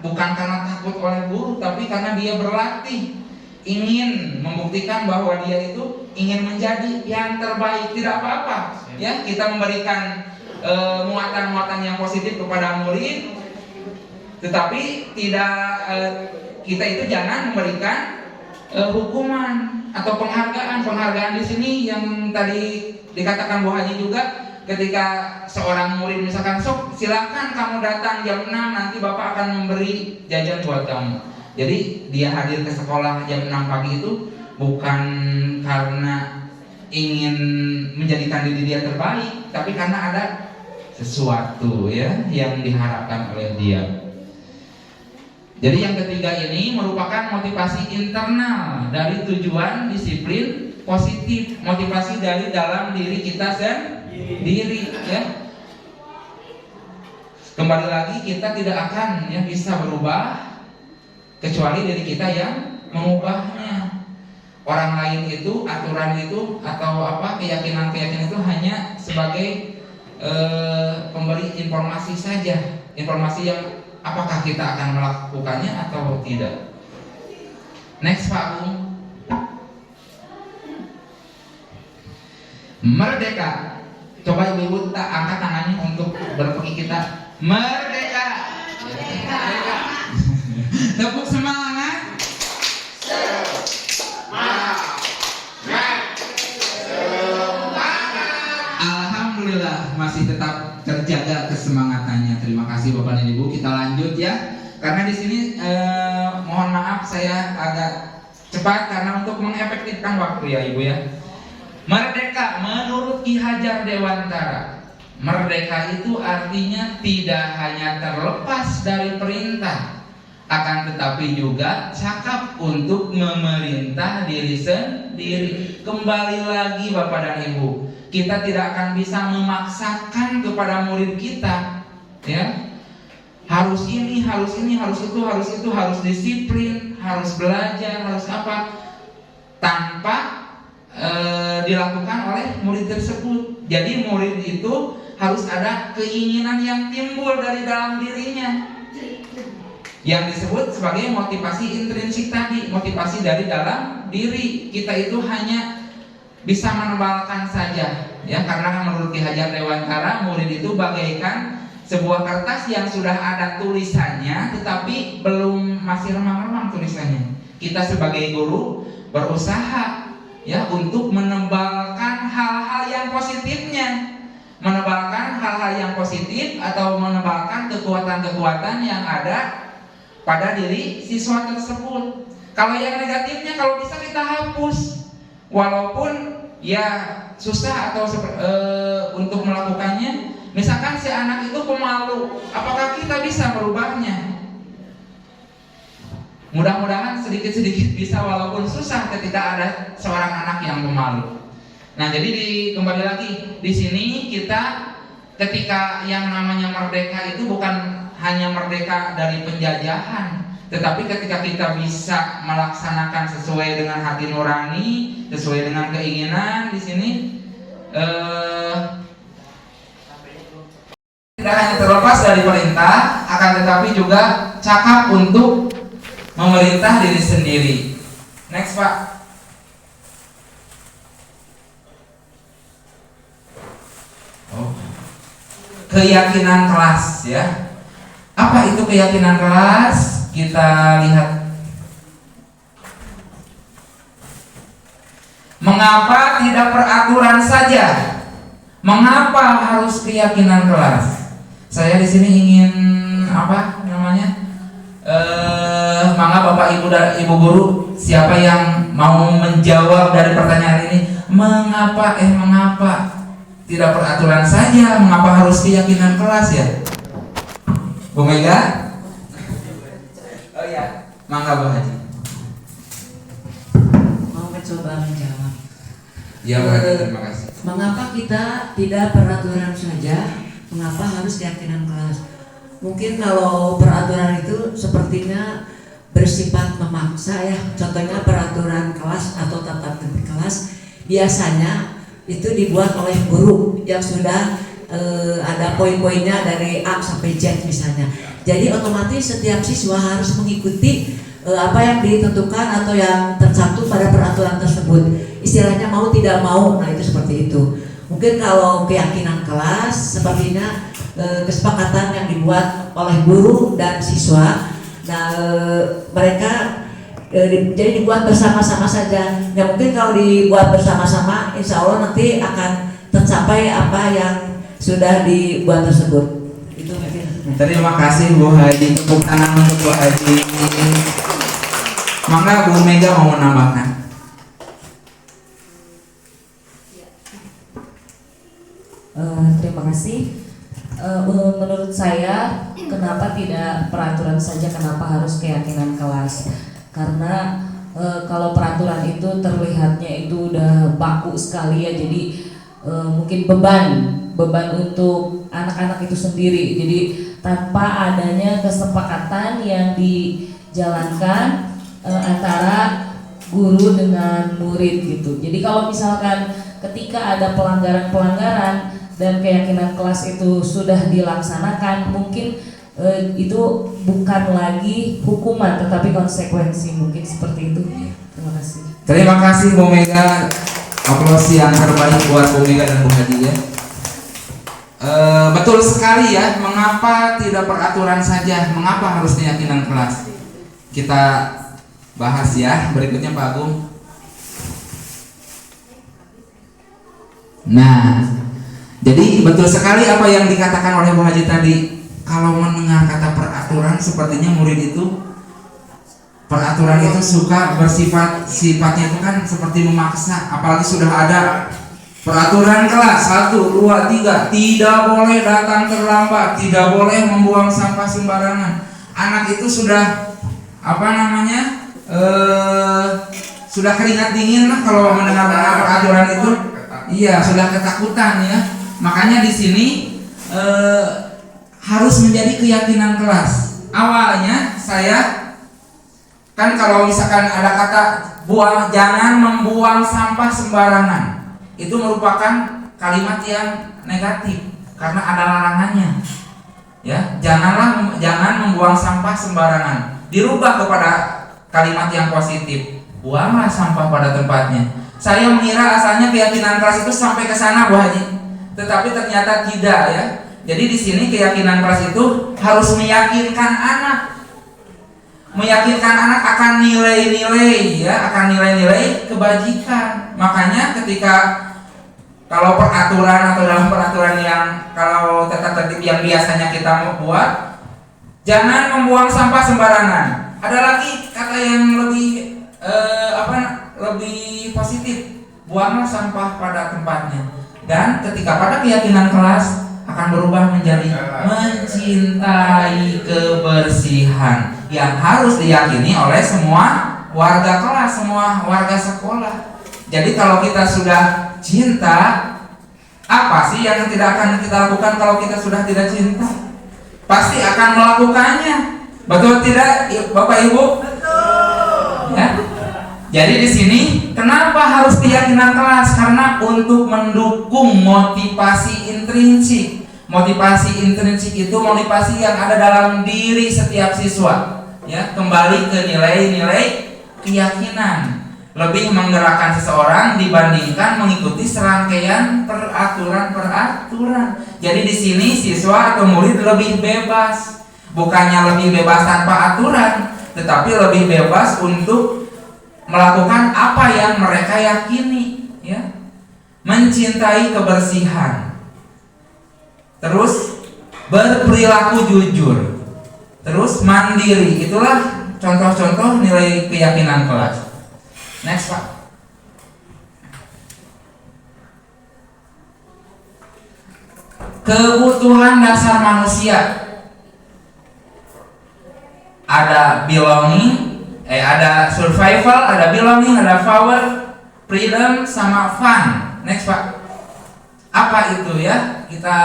bukan karena takut oleh guru, tapi karena dia berlatih. ingin membuktikan bahwa dia itu ingin menjadi yang terbaik, tidak apa-apa ya kita memberikan muatan-muatan yang positif kepada murid, tetapi tidak kita itu jangan memberikan hukuman atau penghargaan di sini yang tadi dikatakan Bu Haji juga, ketika seorang murid misalkan sok silakan kamu datang jam 6 nanti Bapak akan memberi jajan buat kamu. Jadi dia hadir ke sekolah jam 6 pagi itu bukan karena ingin menjadikan diri dia terbaik, tapi karena ada sesuatu ya yang diharapkan oleh dia. Jadi yang ketiga ini merupakan motivasi internal dari tujuan disiplin positif, motivasi dari dalam diri kita sendiri ya. Kembali lagi kita tidak akan ya bisa berubah kecuali diri kita yang mengubahnya. Orang lain itu, aturan itu atau apa keyakinan-keyakinan itu hanya sebagai pemberi informasi saja, informasi yang apakah kita akan melakukannya atau tidak. Next Pak Agung. Merdeka. Coba ibu tak angkat tangannya untuk berpergi kita. Merdeka. Merdeka. Tepuk semangat. Alhamdulillah masih tetap terjaga kesemangatannya. Terima kasih Bapak dan Ibu. Kita lanjut ya. Karena di sini mohon maaf saya agak cepat karena untuk mengefektifkan waktu ya Ibu ya. Merdeka menurut Ki Hajar Dewantara. Merdeka itu artinya tidak hanya terlepas dari perintah, akan tetapi juga cakap untuk memerintah diri sendiri. Kembali lagi Bapak dan Ibu, kita tidak akan bisa memaksakan kepada murid kita ya, harus ini, harus itu, harus disiplin, harus belajar, harus apa, tanpa dilakukan oleh murid tersebut. Jadi murid itu harus ada keinginan yang timbul dari dalam dirinya, yang disebut sebagai motivasi intrinsik tadi, motivasi dari dalam diri. Kita itu hanya bisa menebalkan saja ya, karena menurut Ki Hajar Dewantara murid itu bagaikan sebuah kertas yang sudah ada tulisannya tetapi belum, masih remang-remang tulisannya. Kita sebagai guru berusaha ya untuk menebalkan hal-hal yang positifnya, menebalkan hal-hal yang positif atau menebalkan kekuatan-kekuatan yang ada pada diri siswa tersebut. Kalau yang negatifnya kalau bisa kita hapus, walaupun ya susah atau untuk melakukannya. Misalkan si anak itu pemalu, apakah kita bisa merubahnya? Mudah-mudahan sedikit-sedikit bisa, walaupun susah ketika ada seorang anak yang pemalu. Nah, jadi kembali lagi di sini kita ketika yang namanya merdeka itu bukan hanya merdeka dari penjajahan, tetapi ketika kita bisa melaksanakan sesuai dengan hati nurani, sesuai dengan keinginan di sini tidak hanya terlepas dari perintah, akan tetapi juga cakap untuk memerintah diri sendiri. Next Pak. Keyakinan kelas ya. Apa itu keyakinan kelas? Kita lihat. Mengapa tidak peraturan saja? Mengapa harus keyakinan kelas? Saya di sini ingin apa namanya? Mangga Bapak Ibu dan Ibu guru, siapa yang mau menjawab dari pertanyaan ini? Mengapa tidak peraturan saja? Mengapa harus keyakinan kelas ya? Bu Mega? Oh ya, mangga Bu Haji. Mau mencoba menjawab. Ya Bu Haji, terima kasih. Mengapa kita tidak peraturan saja? Mengapa harus keyakinan kelas? Mungkin kalau peraturan itu sepertinya bersifat memaksa ya. Contohnya peraturan kelas atau tata tertib kelas biasanya itu dibuat oleh guru yang sudah ada poin-poinnya dari A sampai Z misalnya. Jadi otomatis setiap siswa harus mengikuti apa yang ditentukan atau yang tercantum pada peraturan tersebut. Istilahnya mau tidak mau, nah itu seperti itu. Mungkin kalau keyakinan kelas sepertinya kesepakatan yang dibuat oleh guru dan siswa. Nah mereka jadi dibuat bersama-sama saja. Ya mungkin kalau dibuat bersama-sama, insya Allah nanti akan tercapai apa yang sudah dibuat tersebut. Itu mungkin. Terima kasih Bu Haji, tepuk tangan untuk Bu Haji. Maka Bu Mega mau menambahkan. Terima kasih. Menurut saya, kenapa tidak peraturan saja, kenapa harus keyakinan kelas? Karena kalau peraturan itu terlihatnya itu udah baku sekali ya, jadi mungkin beban untuk anak-anak itu sendiri. Jadi tanpa adanya kesepakatan yang dijalankan antara guru dengan murid gitu. Jadi kalau misalkan ketika ada pelanggaran-pelanggaran dan keyakinan kelas itu sudah dilaksanakan, mungkin itu bukan lagi hukuman tetapi konsekuensi, mungkin seperti itu. Terima kasih. Terima kasih Bu Mega. Aplaus yang terbaik buat Bu Mega dan Bu Haji ya. Betul sekali ya. Mengapa tidak peraturan saja? Mengapa harus keyakinan kelas? Kita bahas ya. Berikutnya Pak Agung. Nah, jadi betul sekali apa yang dikatakan oleh Bu Haji tadi. Kalau mendengar kata peraturan, sepertinya murid itu peraturan itu suka sifatnya itu kan seperti memaksa. Apalagi sudah ada peraturan kelas 1, 2, 3, tidak boleh datang terlambat, tidak boleh membuang sampah sembarangan. Anak itu sudah sudah keringat dingin lah kalau mendengar peraturan itu. Iya, sudah ketakutan ya. Makanya di sini harus menjadi keyakinan kelas. Awalnya saya kan kalau misalkan ada kata jangan membuang sampah sembarangan, itu merupakan kalimat yang negatif karena ada larangannya. Ya, jangan membuang sampah sembarangan. Dirubah kepada kalimat yang positif. Buanglah sampah pada tempatnya. Saya mengira asalnya keyakinan kelas itu sampai ke sana Bu Haji, tetapi ternyata tidak ya. Jadi di sini keyakinan kelas itu harus meyakinkan anak akan nilai-nilai ya, akan nilai-nilai kebajikan. Makanya ketika kalau peraturan atau dalam peraturan yang kalau tata tertib yang biasanya kita mau buat, jangan membuang sampah sembarangan. Ada lagi kata yang lebih lebih positif, buanglah sampah pada tempatnya. Dan ketika pada keyakinan kelas akan berubah menjadi mencintai kebersihan yang harus diyakini oleh semua warga kelas, semua warga sekolah. Jadi kalau kita sudah cinta, apa sih yang tidak akan kita lakukan kalau kita sudah tidak cinta? Pasti akan melakukannya. Betul tidak Bapak Ibu? Betul. Ya. Jadi di sini kenapa harus keyakinan kelas? Karena untuk mendukung motivasi intrinsik. Motivasi intrinsik itu motivasi yang ada dalam diri setiap siswa. Ya, kembali ke nilai-nilai keyakinan. Lebih menggerakkan seseorang dibandingkan mengikuti serangkaian peraturan-peraturan. Jadi di sini siswa atau murid lebih bebas. Bukannya lebih bebas tanpa aturan, tetapi lebih bebas untuk melakukan apa yang mereka yakini, ya. Mencintai kebersihan. Terus berperilaku jujur. Terus mandiri. Itulah contoh-contoh nilai keyakinan kelas. Next, Pak. Kebutuhan dasar manusia. Ada belonging, ada survival, ada belonging, ada power, freedom, sama fun. Next, Pak. Apa itu ya? Kita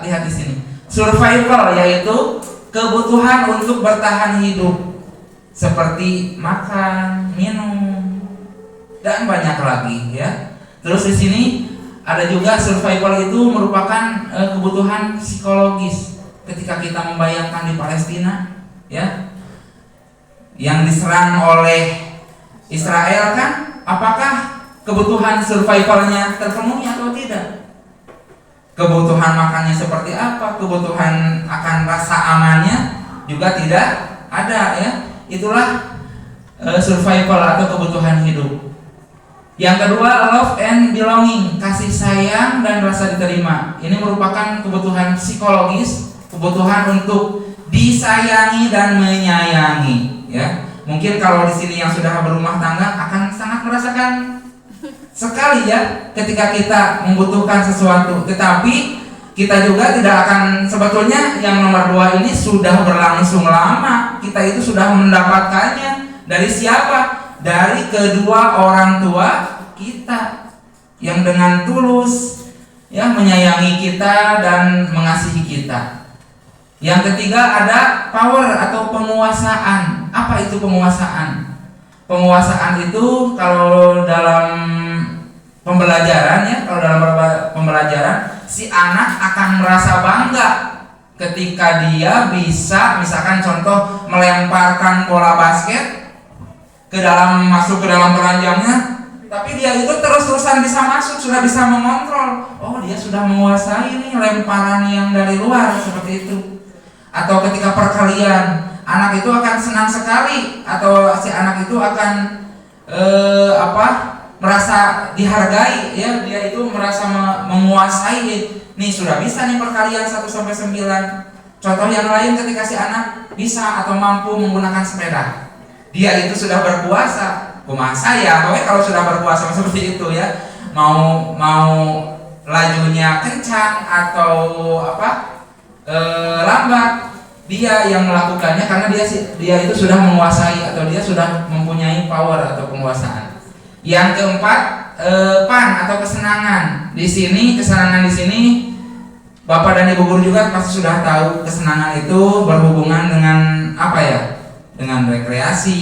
lihat di sini. Survival yaitu kebutuhan untuk bertahan hidup, seperti makan, minum, dan banyak lagi ya. Terus di sini ada juga survival itu merupakan kebutuhan psikologis. Ketika kita membayangkan di Palestina, ya, yang diserang oleh Israel kan, apakah kebutuhan survivalnya terpenuhi atau tidak? Kebutuhan makannya seperti apa? Kebutuhan akan rasa amannya juga tidak ada ya. Itulah survival atau kebutuhan hidup. Yang kedua, love and belonging, kasih sayang dan rasa diterima. Ini merupakan kebutuhan psikologis, kebutuhan untuk disayangi dan menyayangi ya. Mungkin kalau di sini yang sudah berumah tangga akan sangat merasakan sekali ya ketika kita membutuhkan sesuatu, tetapi kita juga tidak akan, sebetulnya yang nomor 2 ini sudah berlangsung lama. Kita itu sudah mendapatkannya dari siapa? Dari kedua orang tua kita yang dengan tulus ya menyayangi kita dan mengasihi kita. Yang ketiga ada power atau penguasaan. Apa itu penguasaan? Penguasaan itu kalau dalam pembelajaran ya, kalau dalam pembelajaran si anak akan merasa bangga ketika dia bisa, misalkan contoh melemparkan bola basket masuk ke dalam keranjangnya, tapi dia itu terus-terusan bisa masuk, sudah bisa mengontrol. Oh, dia sudah menguasai nih lemparan yang dari luar, seperti itu. Atau ketika perkalian, anak itu akan senang sekali, atau si anak itu akan merasa dihargai ya, dia itu merasa menguasai. Nih sudah bisa nih perkalian 1 sampai 9. Contoh yang lain, ketika si anak bisa atau mampu menggunakan sepeda, dia itu sudah berkuasa. Kumaha saya, pokoknya kalau sudah berkuasa seperti itu ya, mau lajunya kencang atau lambat, dia yang melakukannya karena dia itu sudah menguasai atau dia sudah mempunyai power atau penguasaan. Yang keempat, fun atau kesenangan. Di sini kesenangan di sini Bapak dan Ibu guru juga pasti sudah tahu, kesenangan itu berhubungan dengan apa ya? Dengan rekreasi,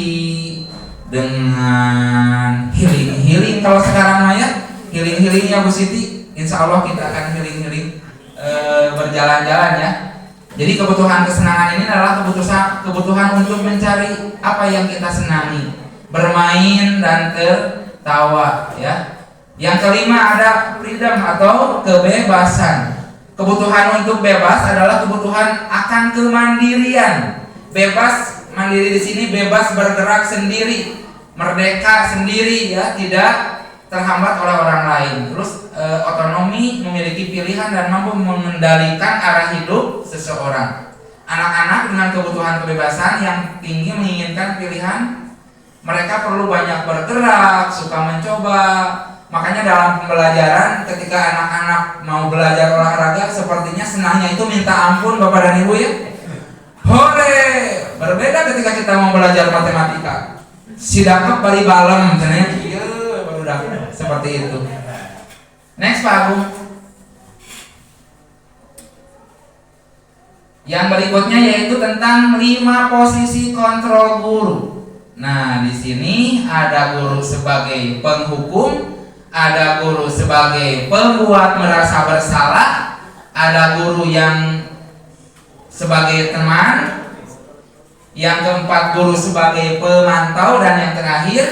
dengan healing. Kalau sekarang Maya healingnya Bu Siti, insya Allah kita akan healing berjalan-jalan ya. Jadi kebutuhan kesenangan ini adalah kebutuhan untuk mencari apa yang kita senangi, bermain dan tertawa ya. Yang kelima ada freedom atau kebebasan. Kebutuhan untuk bebas adalah kebutuhan akan kemandirian. Bebas mandiri di sini bebas bergerak sendiri, merdeka sendiri ya, tidak terhambat oleh orang lain. Terus otonomi, memiliki pilihan dan mampu mengendalikan arah hidup seseorang. Anak-anak dengan kebutuhan kebebasan yang tinggi menginginkan pilihan, mereka perlu banyak bergerak, suka mencoba. Makanya dalam pembelajaran ketika anak-anak mau belajar olahraga, sepertinya senangnya itu minta ampun Bapak dan Ibu ya. Hore! Berbeda ketika kita mau belajar matematika. Si dapat bari balem, caranya iya baru dapat, seperti itu. Next Pak Agung. Yang berikutnya yaitu tentang 5 posisi kontrol guru. Nah, di sini ada guru sebagai penghukum, ada guru sebagai pembuat merasa bersalah, ada guru yang sebagai teman, yang keempat guru sebagai pemantau, dan yang terakhir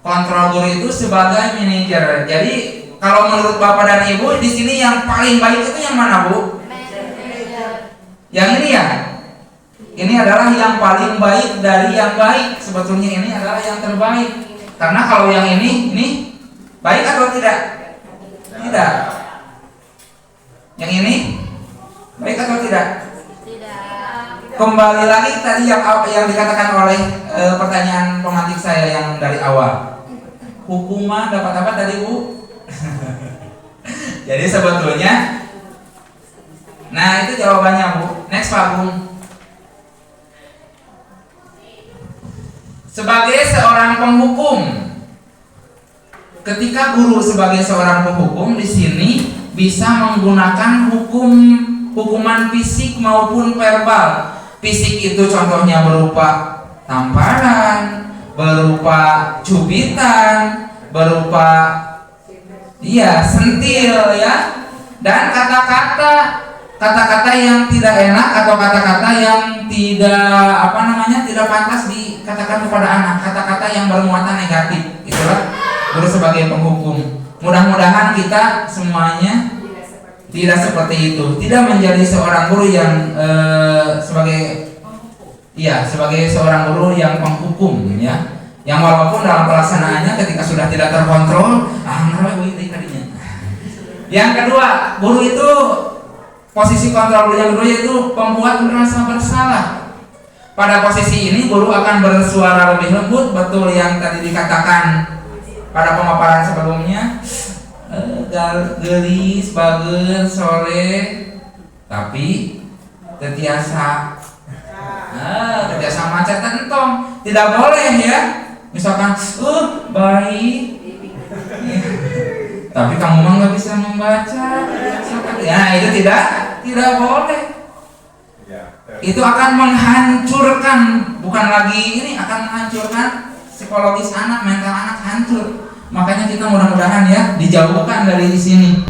kontrol guru itu sebagai manajer. Jadi kalau menurut Bapak dan Ibu di sini yang paling baik itu yang mana Bu? Manajer. Yang ini ya? Ini adalah yang paling baik dari yang baik. Sebetulnya ini adalah yang terbaik. Karena kalau yang ini baik atau tidak? Tidak. Yang ini baik atau tidak? Kembali lagi tadi yang dikatakan oleh pertanyaan pemantik saya yang dari awal. Hukuman dapat apa tadi Bu? Jadi sebetulnya, nah itu jawabannya Bu. Next Pak Bung. Sebagai seorang penghukum, ketika guru sebagai seorang penghukum di sini bisa menggunakan hukuman fisik maupun verbal. Fisik itu contohnya berupa tamparan, berupa cubitan, berupa sentil ya, dan kata-kata kata-kata yang tidak enak atau kata-kata yang tidak pantas dikatakan kepada anak, kata-kata yang bermuatan negatif. Itulah guru sebagai penghukum. Mudah-mudahan kita semuanya tidak seperti itu, tidak menjadi seorang guru yang sebagai seorang guru yang penghukum, ya, yang walaupun dalam pelaksanaannya ketika sudah tidak terkontrol, Yang kedua, guru itu posisi kontrol guru yang kedua yaitu pembuat merasa bersalah. Pada posisi ini guru akan bersuara lebih lembut, betul yang tadi dikatakan pada pemaparan sebelumnya, gelis, bagus, soleh, tapi tetiasa macet entong, tidak boleh ya. Misalkan, baik, tapi kamu mah nggak bisa membaca, ya itu tidak boleh. Itu akan menghancurkan, bukan lagi ini, akan menghancurkan psikologis anak, mental anak hancur. Makanya kita mudah-mudahan ya dijauhkan dari sini,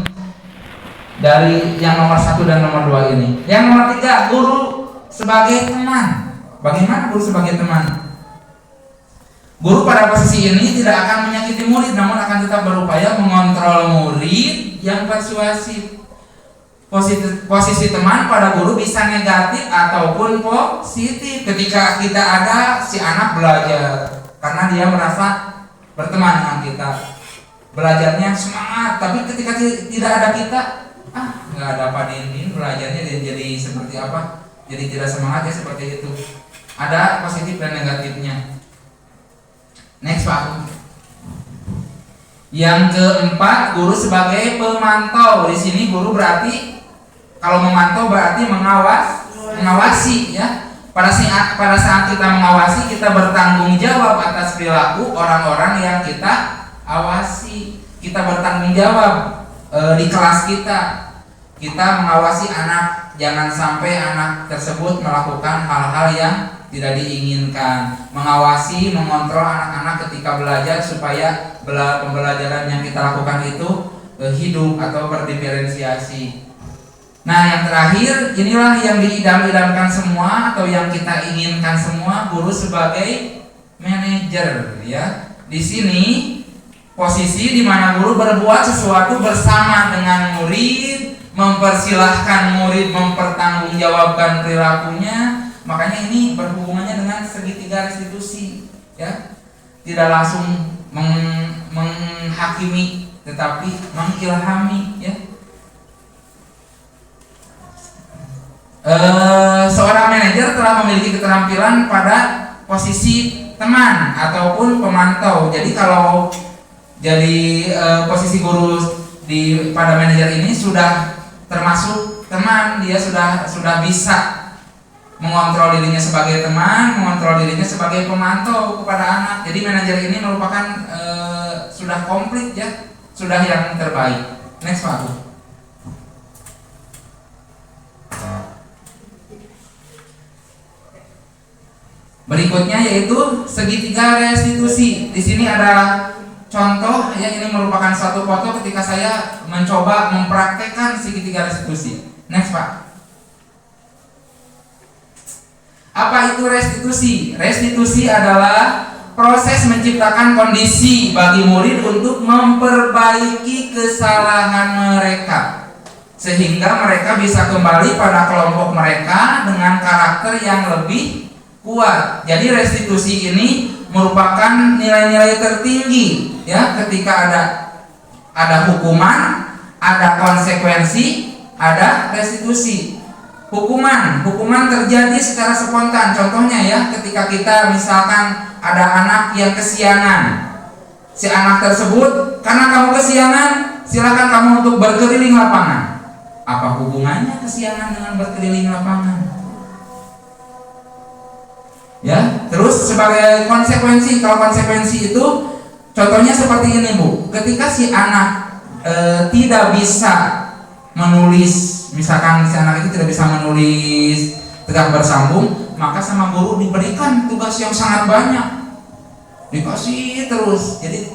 dari yang nomor 1 dan nomor 2 ini. Yang nomor 3, guru sebagai teman. Bagaimana guru sebagai teman? Guru pada posisi ini tidak akan menyakiti murid, namun akan tetap berupaya mengontrol murid yang persuasif. Posisi teman pada guru bisa negatif ataupun positif. Ketika kita ada, si anak belajar karena dia merasa berteman dengan kita, belajarnya semangat. Tapi ketika tidak ada kita, nggak ada Pak Dindin, belajarnya jadi seperti apa? Jadi tidak semangat ya, seperti itu. Ada positif dan negatifnya. Next Pak. Yang keempat, guru sebagai pemantau. Di sini guru berarti kalau memantau berarti mengawasi ya. Pada saat kita mengawasi, kita bertanggung jawab atas perilaku orang-orang yang kita awasi. Kita bertanggung jawab di kelas kita. Kita mengawasi anak, jangan sampai anak tersebut melakukan hal-hal yang tidak diinginkan. Mengawasi, mengontrol anak-anak ketika belajar supaya pembelajaran yang kita lakukan itu hidup atau berdiferensiasi. Nah, yang terakhir, inilah yang diidam-idamkan semua atau yang kita inginkan semua, guru sebagai manajer ya. Di sini posisi di mana guru berbuat sesuatu bersama dengan murid, mempersilahkan murid mempertanggungjawabkan perilakunya. Makanya ini berhubungannya dengan segitiga restitusi ya. Tidak langsung menghakimi tetapi mengilhami ya. Seorang manajer telah memiliki keterampilan pada posisi teman ataupun pemantau. Jadi kalau jadi posisi guru pada manajer ini sudah termasuk teman, dia sudah bisa mengontrol dirinya sebagai teman, mengontrol dirinya sebagai pemantau kepada anak. Jadi manajer ini merupakan sudah komplit ya, sudah yang terbaik. Next Pak. Berikutnya yaitu segitiga restitusi. Di sini ada contoh ya, ini merupakan suatu foto ketika saya mencoba mempraktekkan segitiga restitusi. Next Pak. Apa itu restitusi? Restitusi adalah proses menciptakan kondisi bagi murid untuk memperbaiki kesalahan mereka sehingga mereka bisa kembali pada kelompok mereka dengan karakter yang lebih kuat. Jadi restitusi ini merupakan nilai-nilai tertinggi ya, ketika ada hukuman, ada konsekuensi, ada restitusi. Hukuman terjadi secara spontan. Contohnya ya, ketika kita misalkan ada anak yang kesiangan, si anak tersebut karena kamu kesiangan, silakan kamu untuk berkeliling lapangan. Apa hubungannya kesiangan dengan berkeliling lapangan? Ya, terus sebagai konsekuensi, kalau konsekuensi itu contohnya seperti ini Bu, ketika si anak tidak bisa menulis, misalkan si anak itu tidak bisa menulis tegak bersambung, maka sama guru diberikan tugas yang sangat banyak, dikasih terus, jadi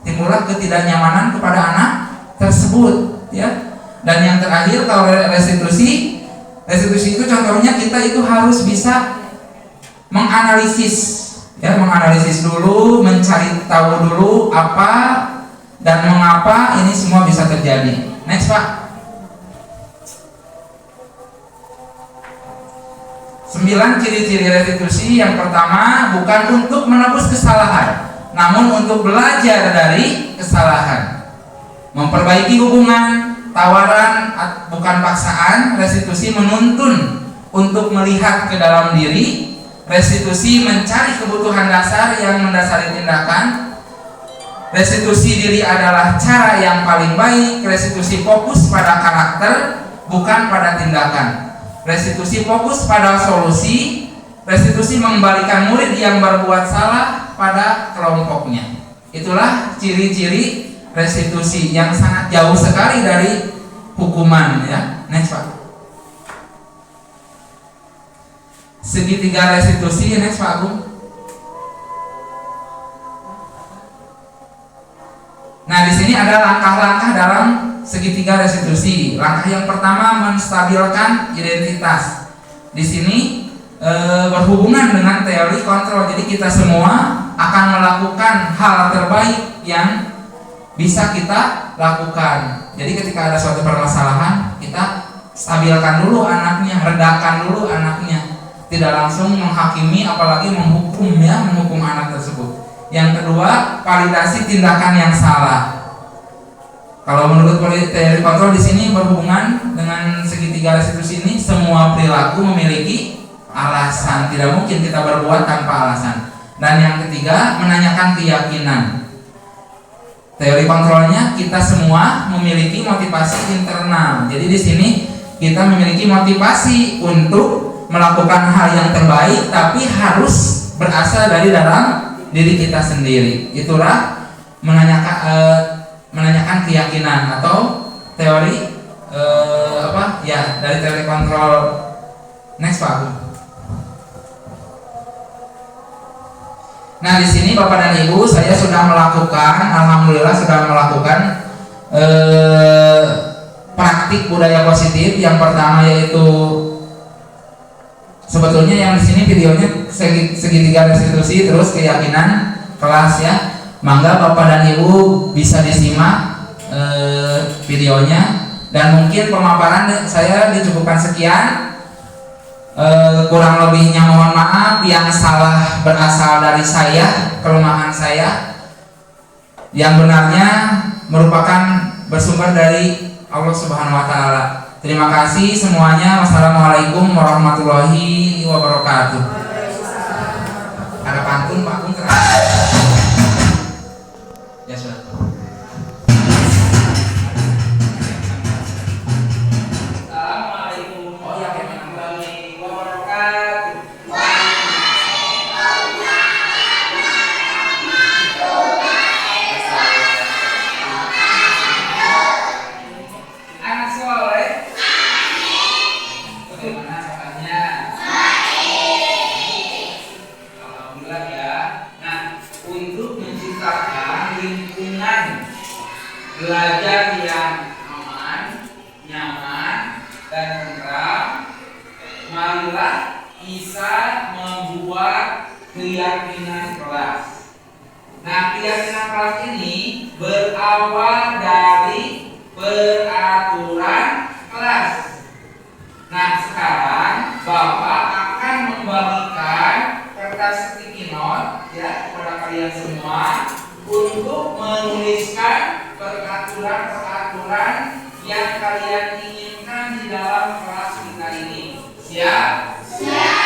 timbullah ketidaknyamanan kepada anak tersebut ya. Dan yang terakhir, kalau restitusi Restitusi itu contohnya kita itu harus bisa menganalisis, ya, menganalisis dulu, mencari tahu dulu apa dan mengapa ini semua bisa terjadi. Next Pak. 9 ciri-ciri restitusi. Yang pertama, bukan untuk menebus kesalahan, namun untuk belajar dari kesalahan. Memperbaiki hubungan, tawaran bukan paksaan. Restitusi menuntun untuk melihat ke dalam diri. Restitusi mencari kebutuhan dasar yang mendasari tindakan. Restitusi diri adalah cara yang paling baik. Restitusi fokus pada karakter, bukan pada tindakan. Restitusi fokus pada solusi. Restitusi mengembalikan murid yang berbuat salah pada kelompoknya. Itulah ciri-ciri restitusi yang sangat jauh sekali dari hukuman, ya. Next Pak. Segitiga restitusi. Next Pak Agung. Nah, di sini ada langkah-langkah dalam segitiga restitusi. Langkah yang pertama, menstabilkan identitas. Di sini berhubungan dengan teori kontrol. Jadi kita semua akan melakukan hal terbaik yang bisa kita lakukan. Jadi ketika ada suatu permasalahan, kita stabilkan dulu anaknya, redakan dulu anaknya. Tidak langsung menghakimi, apalagi menghukum, ya, menghukum anak tersebut. Yang kedua, validasi tindakan yang salah. Kalau menurut teori kontrol di sini berhubungan dengan segitiga restitusi ini, semua perilaku memiliki alasan. Tidak mungkin kita berbuat tanpa alasan. Dan yang ketiga, menanyakan keyakinan. Teori kontrolnya, kita semua memiliki motivasi internal. Jadi di sini kita memiliki motivasi untuk melakukan hal yang terbaik, tapi harus berasal dari dalam diri kita sendiri. Itulah menanyakan keyakinan atau teori dari teori kontrol. Next Pak. Nah, di sini Bapak dan Ibu, saya sudah melakukan, alhamdulillah sudah melakukan praktik budaya positif. Yang pertama yaitu, sebetulnya yang di sini videonya segitiga restitusi, terus keyakinan kelas, ya. Mangga Bapak dan Ibu bisa disimak videonya, dan mungkin pemaparan saya dicukupkan sekian. Kurang lebihnya mohon maaf, yang salah berasal dari saya, kelemahan saya. Yang benarnya merupakan bersumber dari Allah Subhanahu wa taala. Terima kasih semuanya. Wassalamualaikum warahmatullahi wabarakatuh. Ada pantun Pak Gung terakhir. Ya sudah. Assalamualaikum warahmatullahi wabarakatuh. Anak soleh. Bagaimana kabarnya? Alhamdulillah, ya. Nah, untuk menciptakan lingkungan belajar yang aman, nyaman, dan tentram, marilah bisa membuat keyakinan kelas. Nah, keyakinan kelas ini berawal dari peraturan kelas. Nah, sekarang Bapak akan membagikan kertas sticky note, ya, kepada kalian semua untuk menuliskan peraturan-peraturan yang kalian inginkan di dalam kelas kita ini. Siap? Siap.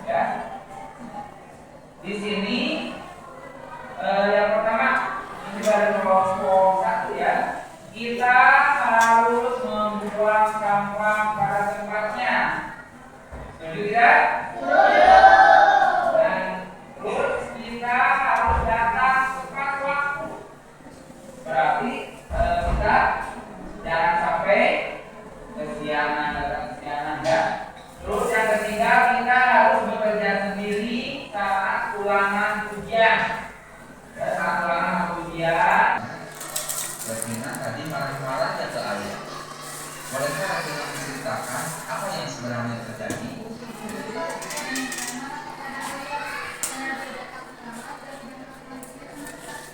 ya. Di sini yang pertama ini pada kelompok 1 ya. Kita harus membuang sampah pada tempatnya. Setuju tidak? Dan terus kita harus datang tepat waktu. Berarti kita jangan sampai kesiangan ya. Terus yang ketiga, kita harus bekerja sendiri saat ulangan ujian. Ya, saat ulangan ujian. Regina tadi marah-marah ya ke ayah. Bolehkah Regina menceritakan apa yang sebenarnya terjadi?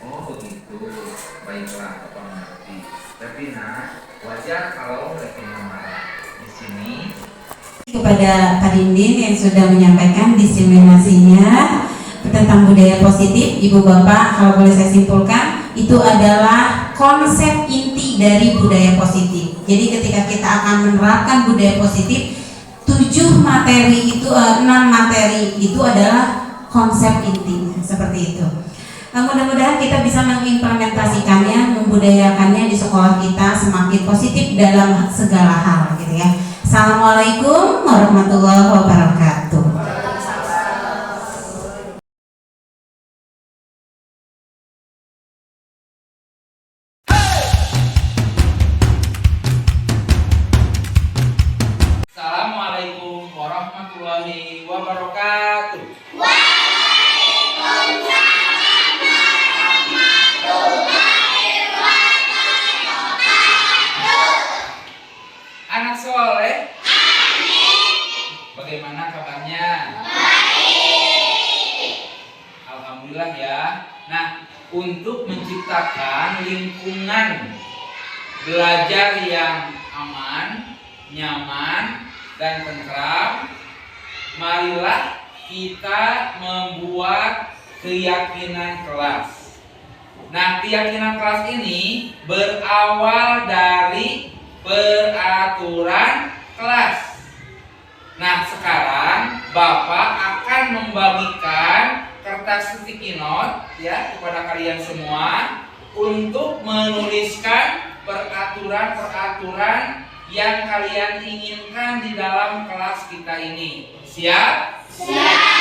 Oh begitu, baiklah Papa mengerti. Regina, wajar kalau Regina marah. Di sini kepada Pak Dindin yang sudah menyampaikan diseminasinya tentang budaya positif. Ibu Bapak, kalau boleh saya simpulkan, itu adalah konsep inti dari budaya positif. Jadi ketika kita akan menerapkan budaya positif, 6 materi itu adalah konsep intinya, seperti itu. Mudah-mudahan kita bisa mengimplementasikannya, membudayakannya di sekolah kita semakin positif dalam segala hal, gitu ya. Assalamualaikum warahmatullahi wabarakatuh. Assalamualaikum warahmatullahi wabarakatuh. Anak soleh, bagaimana kabarnya? Alhamdulillah ya. Nah, untuk menciptakan lingkungan belajar yang aman, nyaman, dan tentram, marilah kita membuat keyakinan kelas. Nah, keyakinan kelas ini berawal dari peraturan kelas. Nah, sekarang Bapak akan membagikan kertas sticky note ya kepada kalian semua untuk menuliskan peraturan-peraturan yang kalian inginkan di dalam kelas kita ini. Siap? Siap.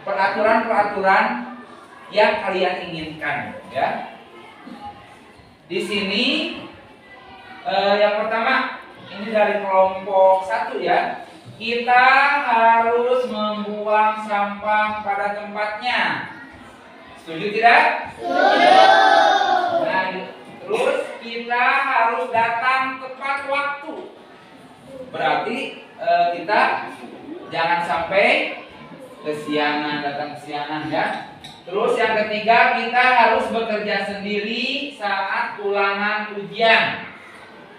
peraturan-peraturan yang kalian inginkan, ya. Di sini yang pertama ini dari kelompok 1 ya. Kita harus membuang sampah pada tempatnya. Setuju tidak? Setuju. Nah, terus kita harus datang tepat waktu. Berarti kita jangan sampai datang kesiangan ya. Terus yang ketiga, kita harus bekerja sendiri saat ulangan ujian.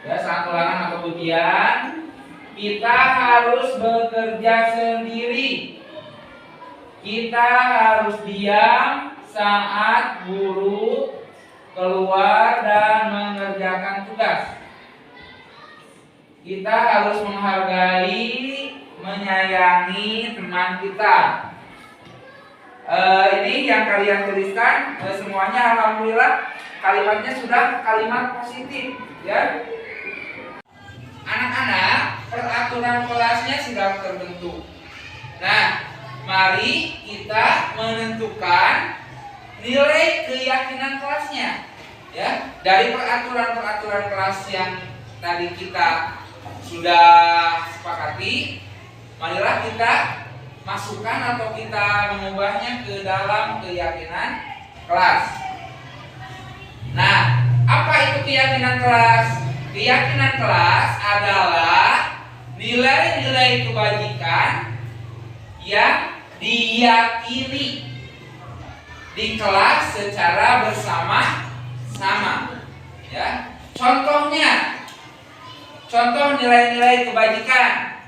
Ya, saat ulangan atau ujian, kita harus bekerja sendiri. Kita harus diam saat guru keluar dan mengerjakan tugas. Kita harus menghargai, menyayangi teman kita. Ini yang kalian tuliskan semuanya, alhamdulillah kalimatnya sudah kalimat positif ya. Anak-anak, peraturan kelasnya sudah terbentuk. Nah, mari kita menentukan nilai keyakinan kelasnya ya. Dari peraturan-peraturan kelas yang tadi kita sudah sepakati, marilah kita masukkan atau kita mengubahnya ke dalam keyakinan kelas. Nah, apa itu keyakinan kelas? Keyakinan kelas adalah nilai-nilai kebajikan yang diyakini di kelas secara bersama-sama. Ya, contoh nilai-nilai kebajikan: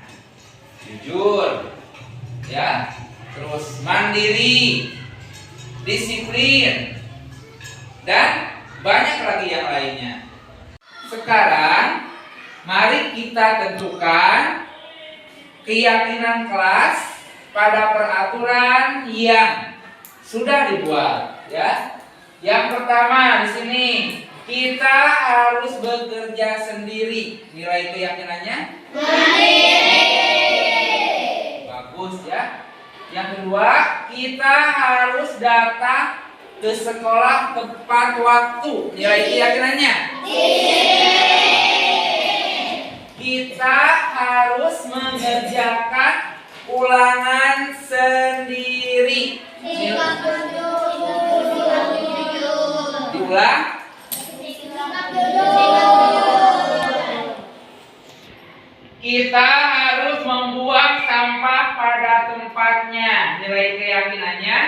jujur, ya, terus mandiri, disiplin, dan banyak lagi yang lainnya. Sekarang mari kita tentukan keyakinan kelas pada peraturan yang sudah dibuat ya. Yang pertama di sini, kita harus bekerja sendiri. Nilai keyakinannya bagus ya. Yang kedua, kita harus datang ke sekolah tepat waktu. Nilai keyakinannya kita harus mengerjakan ulangan sendiri. Diulang. Kita harus membuang sampah pada tempatnya. Nilai keyakinannya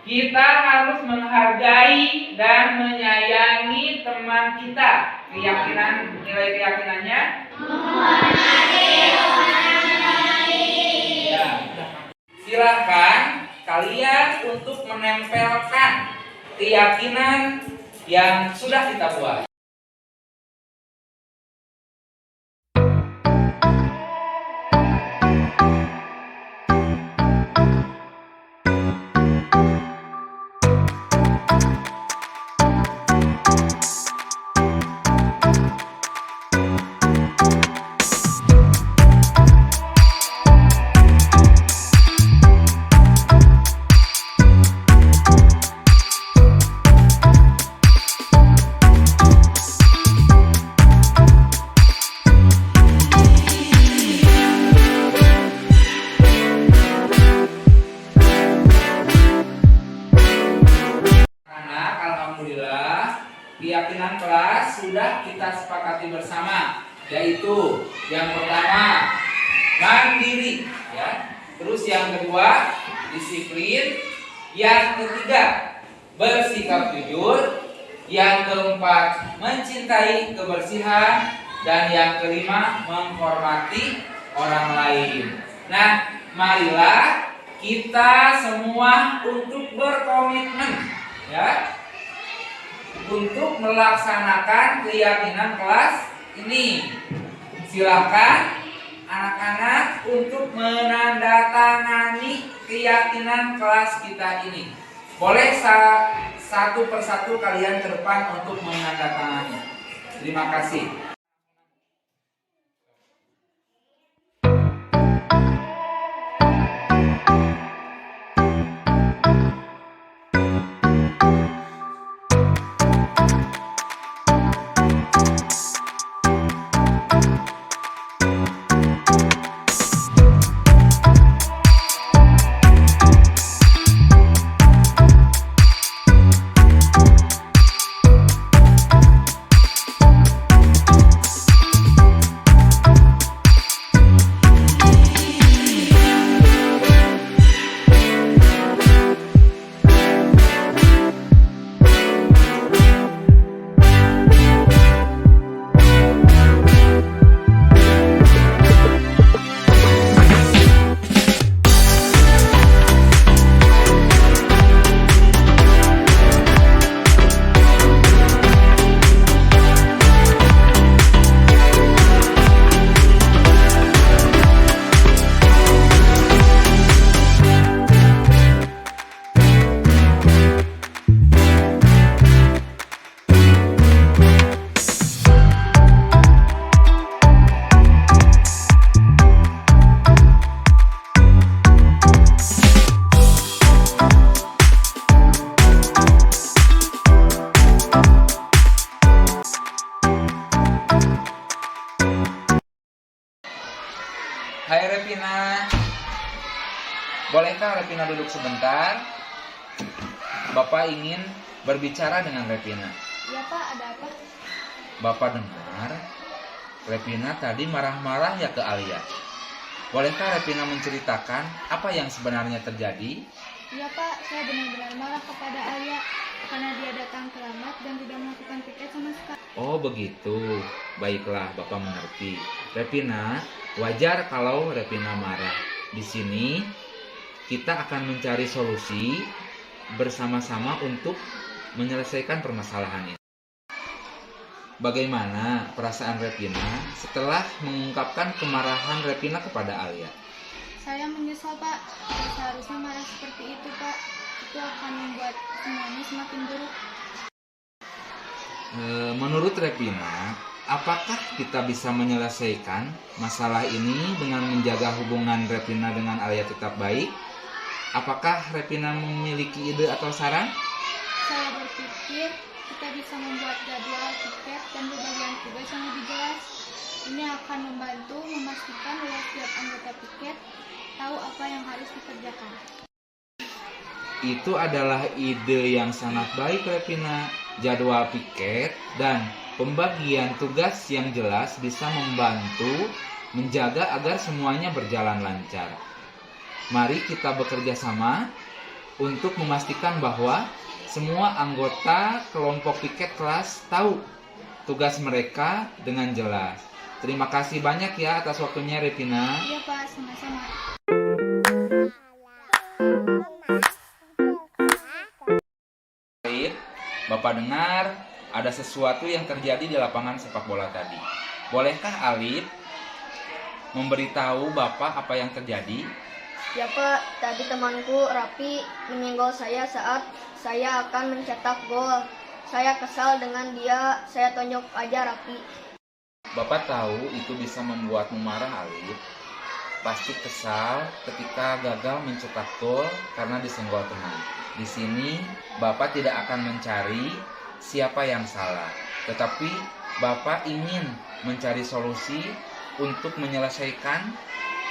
kita harus menghargai dan menyayangi teman kita. Nilai keyakinannya ya. Silakan kalian untuk menempelkan keyakinan yang sudah kita buat. Keyakinan kelas sudah kita sepakati bersama, yaitu yang pertama mandiri ya. Terus yang kedua disiplin, yang ketiga bersikap jujur, yang keempat mencintai kebersihan, dan yang kelima menghormati orang lain. Nah, marilah kita semua untuk berkomitmen ya, untuk melaksanakan keyakinan kelas ini. Silakan anak-anak untuk menandatangani keyakinan kelas kita ini. Boleh satu persatu kalian ke depan untuk menandatangani. Terima kasih. Hai Revina. Bolehkah Revina duduk sebentar? Bapak ingin berbicara dengan Revina. Iya Pak, ada apa? Bapak dengar Revina tadi marah-marah ya ke Alia. Bolehkah Revina menceritakan apa yang sebenarnya terjadi? Iya Pak, saya benar-benar marah kepada Alia karena dia datang terlambat dan tidak melakukan piket sama sekali. Oh begitu. Baiklah, Bapak mengerti. Revina, wajar kalau Revina marah. Di sini kita akan mencari solusi bersama-sama untuk menyelesaikan permasalahan ini. Bagaimana perasaan Revina setelah mengungkapkan kemarahan Revina kepada Alia? Saya menyesal Pak, tidak seharusnya marah seperti itu Pak. Itu akan membuat semuanya semakin buruk. Menurut Revina, apakah kita bisa menyelesaikan masalah ini dengan menjaga hubungan Revina dengan Alia tetap baik? Apakah Revina memiliki ide atau saran? Saya berpikir kita bisa membuat jadwal tiket dan pembagian tugas yang lebih jelas. Ini akan membantu memastikan bahwa setiap anggota piket tahu apa yang harus dikerjakan. Itu adalah ide yang sangat baik Revina. Jadwal piket dan pembagian tugas yang jelas bisa membantu menjaga agar semuanya berjalan lancar. Mari kita bekerja sama untuk memastikan bahwa semua anggota kelompok piket kelas tahu tugas mereka dengan jelas. Terima kasih banyak ya atas waktunya Revina. Iya Pak, sama-sama. Bapak dengar ada sesuatu yang terjadi di lapangan sepak bola tadi. Bolehkah Alif memberitahu Bapak apa yang terjadi? Ya Pak, tadi temanku Rapi menyenggol saya saat saya akan mencetak gol. Saya kesal dengan dia, saya tonjok aja Rapi. Bapak tahu itu bisa membuatmu marah Alif. Pasti kesal ketika gagal mencetak gol karena disenggol teman. Di sini Bapak tidak akan mencari siapa yang salah, tetapi Bapak ingin mencari solusi untuk menyelesaikan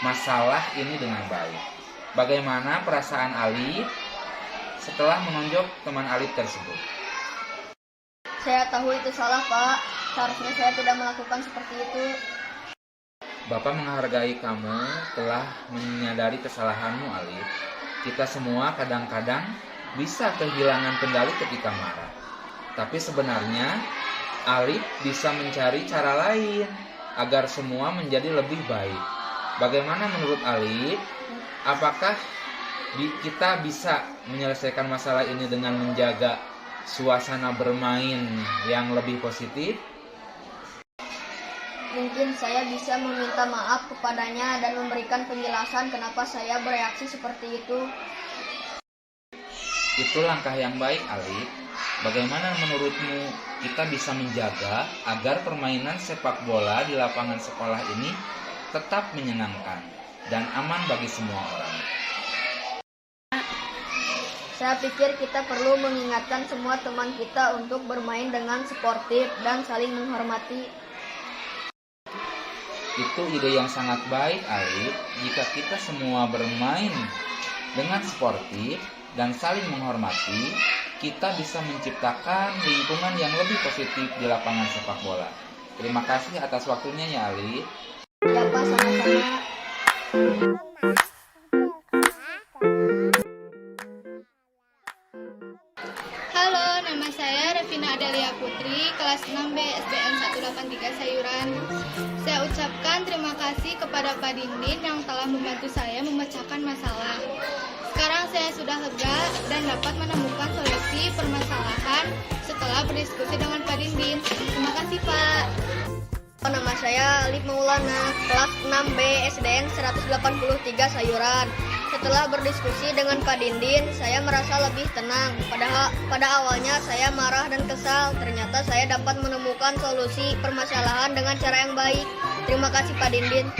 masalah ini dengan baik. Bagaimana perasaan Alif setelah menonjok teman Alif tersebut? Saya tahu itu salah Pak, seharusnya saya tidak melakukan seperti itu. Bapak menghargai kamu telah menyadari kesalahanmu Alif. Kita semua kadang-kadang bisa kehilangan kendali ketika marah. Tapi sebenarnya Alif bisa mencari cara lain agar semua menjadi lebih baik. Bagaimana menurut Alif? Apakah kita bisa menyelesaikan masalah ini dengan menjaga suasana bermain yang lebih positif? Mungkin saya bisa meminta maaf kepadanya dan memberikan penjelasan kenapa saya bereaksi seperti itu. Itu langkah yang baik, Alif. Bagaimana menurutmu kita bisa menjaga agar permainan sepak bola di lapangan sekolah ini tetap menyenangkan dan aman bagi semua orang? Saya pikir kita perlu mengingatkan semua teman kita untuk bermain dengan sportif dan saling menghormati. Itu ide yang sangat baik, Alif. Jika kita semua bermain dengan sportif dan saling menghormati, kita bisa menciptakan lingkungan yang lebih positif di lapangan sepak bola. Terima kasih atas waktunya ya, Alif. Ya Pak, sama-sama. Halo, nama saya Revina Adalia Putri, kelas 6B SBN 183 Sayuran. Saya ucapkan terima kasih kepada Pak Dindin yang telah membantu saya memecahkan masalah. Sekarang saya sudah lega dan dapat menemukan solusi permasalahan setelah berdiskusi dengan Pak Dindin. Terima kasih Pak. Nama saya Alif Maulana, kelas 6B SDN 183 Sayuran. Setelah berdiskusi dengan Pak Dindin, saya merasa lebih tenang. Pada awalnya saya marah dan kesal. Ternyata saya dapat menemukan solusi permasalahan dengan cara yang baik. Terima kasih Pak Dindin.